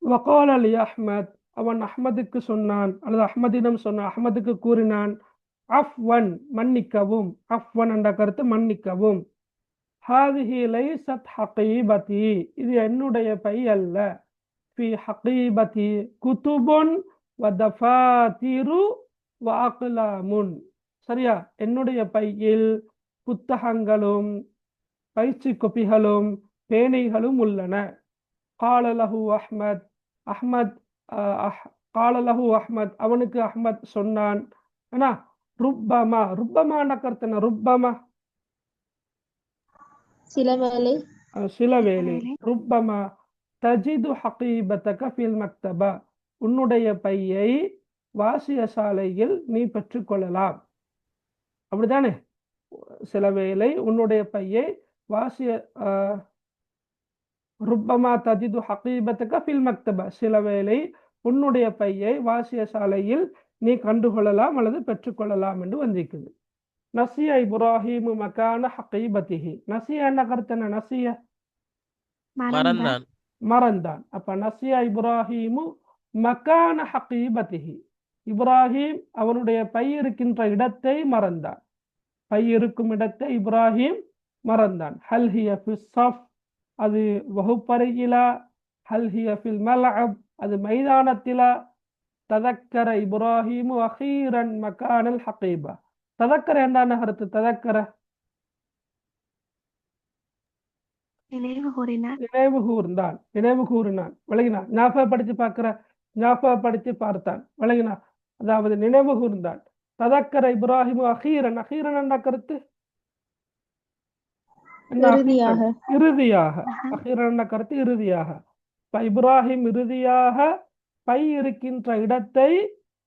வகால லி அஹ்மத், அவன் அஹ்மதுக்கு சொன்னான், அல்லது அஹ்மதிடம் சொன்னான், அஹ்மதுக்கு கூறினான், அஃப்வன் மன்னிக்கவும், அஃப்வன் என்ற கருத்து மன்னிக்கவும். ஹாதிஹி லைஸத் ஹகீபதி, இது என்னுடைய பை அல்ல. ஃபி ஹகீபதி குதுபுன் வ தஃபாத்திரு வ அக்லாமுன், சரியா? என்னுடைய பையில் புத்தகங்களும் பயிற்சி கொப்பிகளும் பேனைகளும் உள்ளன. கால லஹு அஹ்மத், அஹ்மத் கால லஹு அஹ்மத், அவனுக்கு அஹ்மத் சொன்னான். ஏன்னா ருப்பமா, ருப்பமா கருத்து என்ன? ருப்பமா சில வேளை, சில வேளை. ருப்பமா தஜிது ஹகீபத்தக ஃபில் மக்தபா, உன்னுடைய பையை வாசிய சாலையில் நீ பெற்றுக்கொள்ளலாம். அப்படித்தானே? சில வேளை உன்னுடைய பையை வாசிய, ருப்பமா தஜிது ஹகீபத்தக ஃபில் மக்தபா, சில வேளை உன்னுடைய பையை வாசிய சாலையில் நீ கண்டுகொள்ளலாம் அல்லது பெற்றுக்கொள்ளலாம் என்று வந்திருக்குது. நசிய இப்ராஹிமு மகான ஹகீபத்திஹி, நசிய என்ன கருத்து என்ன? நசிய மறந்தான். மறந்தான். அப்ப நசிய இப்ராஹிமு மகான ஹகீபத்திஹி, இப்ராஹிம் அவனுடைய பை இருக்கின்ற இடத்தை மறந்தான். பை இருக்கும் இடத்தை இப்ராஹிம் மறந்தான். ஹல் ஹிய ஃபிஸ் ஸஃப், அது வகுப்பறையிலா? ஹல் ஹிய ஃபில் மல்அப், அது மைதானத்திலா? ததக்கர இப்ராஹிமு அஹீரன் மகானல் ஹகீபா, ததக்கர என்ன கருத்து? ததக்கர நினைவு கூர்ந்தான், நினைவு கூறினான். விளங்கினா? ஞாபகப்படுத்தி பார்க்கிற, ஞாபகப்படுத்தி பார்த்தான். விளங்கினா? அதாவது நினைவு கூர்ந்தான். ததக்கர இப்ராஹிமு அஹீரன், அஹீரன் என்ன கருத்து? இறுதியாக. இறுதியாக. அஹீரன் என்ன கருத்து? இறுதியாக. இப்ராஹிம் இறுதியாக பை இருக்கின்ற இடத்தை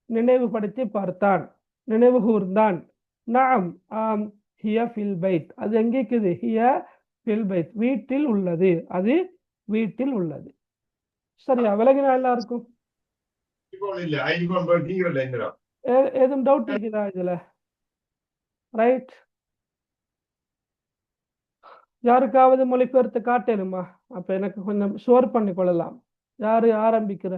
நினைவுபடுத்தி பார்த்தான், நினைவு கூர்ந்தான். நாம், ஆம். ஹிய ஃபில் பைத், அது எங்கே இருக்குது? ஹிய ஃபில் பைத், வீட்டில் உள்ளது, அது வீட்டில் உள்ளது. சரியா? விலகினா எல்லாருக்கும்? ஏதும் டவுட் இருக்குதா இதுல? ரைட். யாருக்காவது மொழிபெயர்த்து காட்டணுமா? அப்ப எனக்கு கொஞ்சம் ஷோர் பண்ணி கொள்ளலாம். யாரு ஆரம்பிக்கிற?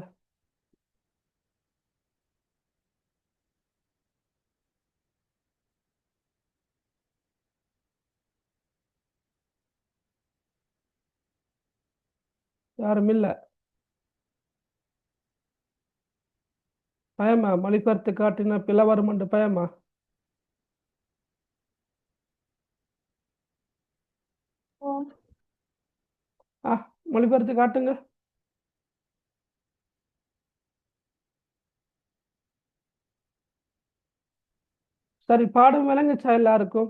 யாரும் இல்ல? பயமா? மொழிபெயர்த்து காட்டினா பிழை வருமென்று பயமா? மொழிபெயர்த்து காட்டுங்க. சரி, பாடம் விளங்குச்சா எல்லாருக்கும்?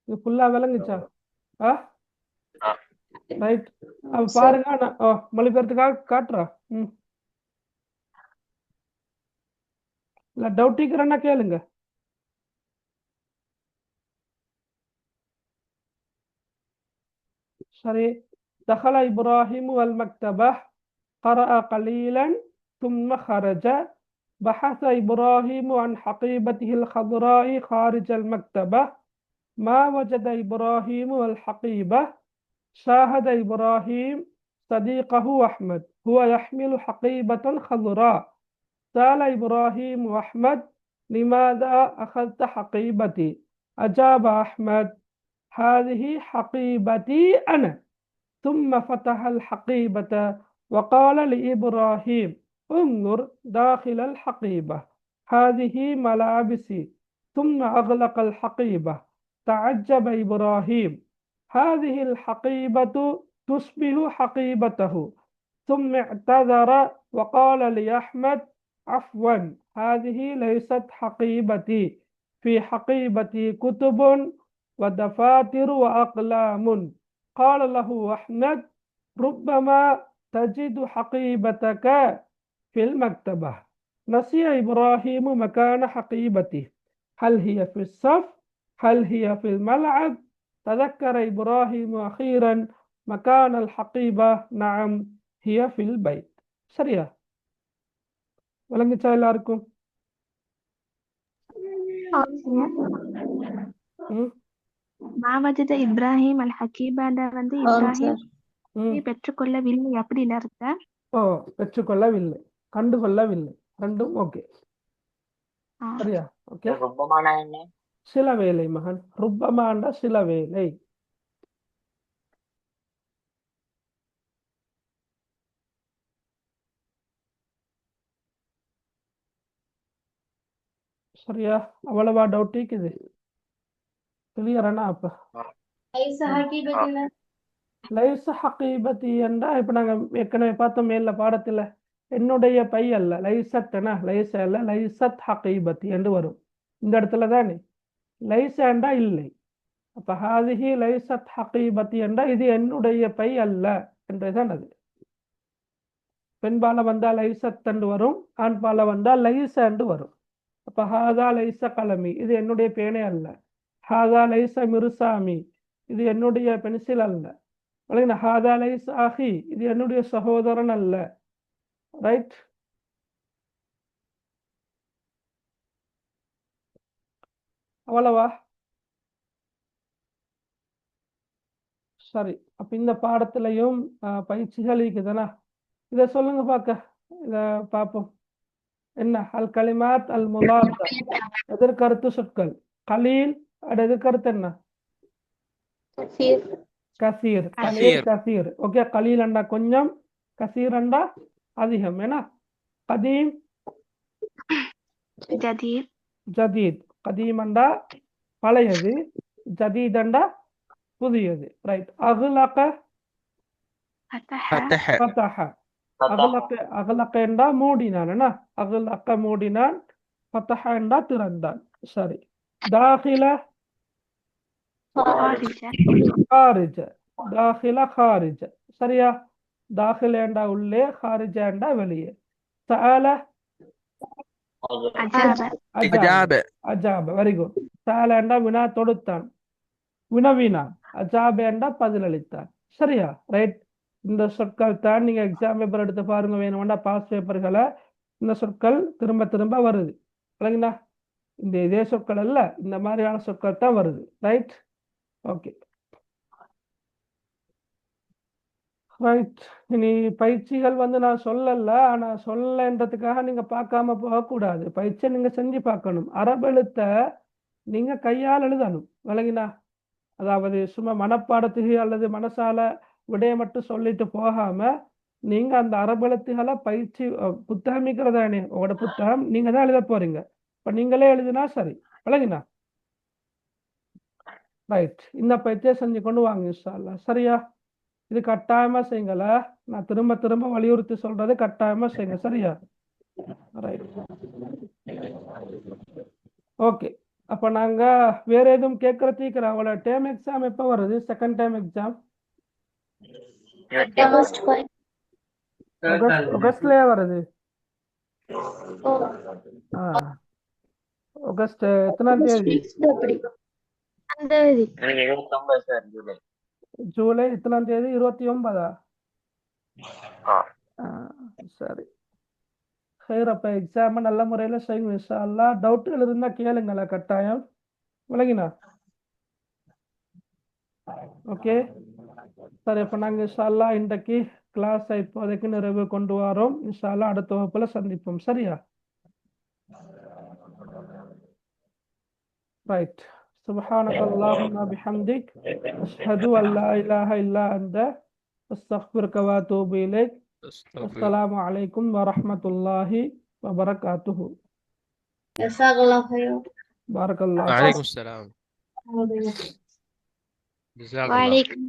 இது ஃபுல்லா விளங்குச்சா? ஆ ரைட். அப்ப பாருங்க, நான் மொழிபெயர்த்து காட்டுறா. இல்ல டவுட் இருக்கிறேன்னா கேளுங்க. சரி. دخل إبراهيم المكتبة قرأ قليلا ثم خرج. بحث إبراهيم عن حقيبته الخضراء خارج المكتبة. ما وجد إبراهيم الحقيبة. شاهد إبراهيم صديقه أحمد هو يحمل حقيبة خضراء. سأل إبراهيم أحمد لماذا أخذت حقيبتي؟ أجاب أحمد هذه حقيبتي أنا. ثم فتح الحقيبة وقال لإبراهيم انظر داخل الحقيبة هذه ملابسي. ثم أغلق الحقيبة. تعجب إبراهيم هذه الحقيبة تشبه حقيبته. ثم اعتذر وقال لأحمد عفوا هذه ليست حقيبتي. في حقيبتي كتب ودفاتر وأقلام. قال له أحمد ربما تجد حقيبتك في المكتبة. نسي إبراهيم مكان حقيبته. هل هي في الصف؟ هل هي في الملعب؟ تذكر إبراهيم أخيرا مكان الحقيبة. نعم هي في البيت. சரியா? விளங்குச்சா எல்லாருக்கும்? மாவஜத இப்ராஹிம் அல் ஹக்கீபாண்ட வந்து இப்ராஹிம் பெற்றுக்கொள்ளவில்லை அப்படின்னு அர்த்தம். பெற்றுக்கொள்ளவில்லை, கண்டுகொள்ளவில்லை, ரெண்டும் ஓகே. சரியா? ஓகே. சில வேலை மகன், ருப்பமாண்ட சில வேலை. சரியா? அவ்வளவா டவுட் இருக்குது? கிளியரானா? அப்ப லைஸ ஹகீபதி என்றா இப்ப நாங்க ஏற்கனவே பார்த்தோம் மேல பாடத்துல, என்னுடைய பை அல்ல, லைசத்னா லைச அல்ல, லைசத் ஹகீபதி என்று வரும். இந்த இடத்துல தானே லைச என்றா இல்லை. அப்ப ஹாதிஹி லைசத் ஹகீபதி என்றா இது என்னுடைய பை அல்ல என்றுதான் அது. பெண்பால வந்தா லைசத் என்று வரும், ஆண்பால வந்தா லைச என்று வரும். அப்ப ஹாதா லைச கலமி, இது என்னுடைய பேனே அல்ல. ஹாதா லைச மிருசாமி, இது என்னுடைய பென்சில் அல்ல. ஹாதா லைச ஆஹி, இது என்னுடைய சகோதரன் அல்ல. ரைட்? அவ்வளவா? சரி. அப்ப இந்த பாடத்திலையும் பயிற்சிகள் இருக்குதுன்னா இத சொல்லுங்க பார்க்க. இத பார்ப்போம். என்ன? அல் கலிமாத் அல் முலாத்தா, எதிர்கருத்து சொற்கள். கலீல், அது எதிர்கருத்து என்ன? கசீர். கலீல், கசீர். ஓகே. கலீல் அண்டா கொஞ்சம், கசீர் அண்டா அதிகம். ஏன்னா கதீம், ஜதீத். ஜதீத். கதீம் அண்டா பழையது, ஜதீத் அண்டா புதியது. ரைட். அகுலக, ஃபதஹ. அகலக்க என்றா மூடினான். என்ன? அகலக்க மூடினான், ஃபதஹ என்றா திறந்தான். சரி. தாஹில, காரிஜ. தாஹில, காரிஜ. சரியா? தாஹில என்றா உள்ளே, காரிஜ என்றா வெளியே. சஅல, அஜாப. அஜாப. Very good. சஅல என்றா வினா தொடுத்தான், வினவினான். அஜாப என்றா பதிலளித்தான். சரியா? ரைட். இந்த சொற்கள் தான் நீங்க எக்ஸாம் பேப்பர் எடுத்து பாருங்க, வேணும்னா பாஸ் பேப்பர்களை இந்த சொற்கள் திரும்ப திரும்ப வருது. இல்லைங்களா? இந்த இதே சொற்கள் அல்ல, இந்த மாதிரியான சொற்கள் தான் வருது. ரைட்? ஓகே. ரைட். இனி பயிற்சிகள் நான் சொல்லல, ஆனா சொல்லன்றதுக்காக நீங்க பார்க்காம போகக்கூடாது. பயிற்சியை நீங்க செஞ்சு பார்க்கணும். அரபெழுத்த நீங்க கையால் எழுதணும். விளங்கினா? அதாவது சும்மா மனப்பாடத்துக்கு அல்லது மனசால விடைய மட்டும் சொல்லிட்டு போகாம நீங்க அந்த அரபெழுத்துகளை பயிற்சி புத்தகம் இருக்கிறதானே உங்களோட புத்தகம், நீங்க தான் எழுத போறீங்க. இப்ப நீங்களே எழுதினா சரி. விளங்கினா? ரைட், இந்த பயிற்சியை செஞ்சு கொண்டு வாங்க இன்ஷா அல்லாஹ். சரியா? இது கட்டாயமா செய்யுங்கள. நான் திரும்ப திரும்ப வலியுறுத்தி சொல்றது கட்டாயமா செய்யுங்க. சரியா? Right, okay. அப்ப நாங்க வேற எதுவும் கேட்கறதுக்கு அவளோட டேர்ம் எக்ஸாம் எப்போ வருது? செகண்ட் டேர்ம் எக்ஸாம் ஆகஸ்ட்லயே வருது. ஆகஸ்ட் எத்தனாம் தேதி? ஜூலை எத்தனாம் தேதி? 29. சரி, சரி. அப்ப எக்ஸாம் நல்ல முறையில செய்யுங்க இன்ஷா அல்லாஹ். டவுட்டுகள் இருந்தா கேளுங்களா கட்டாயம். விளங்கினா? ஓகே, சரி. அப்ப நாங்க இன்ஷா அல்லாஹ் இன்றைக்கு கிளாஸ் இப்போதைக்கு நிறைவு கொண்டு வரோம். இன்ஷா அல்லாஹ் அடுத்த வகுப்புல சந்திப்போம். சரியா? ரைட். سبحانك اللهم بحمدك أشهد أن لا إله إلا أنت أستغفرك وأتوب إليك. السلام عليكم ورحمة الله وبركاته. جزاك الله خير. بارك الله. وعليكم السلام. جزاك الله. وعليكم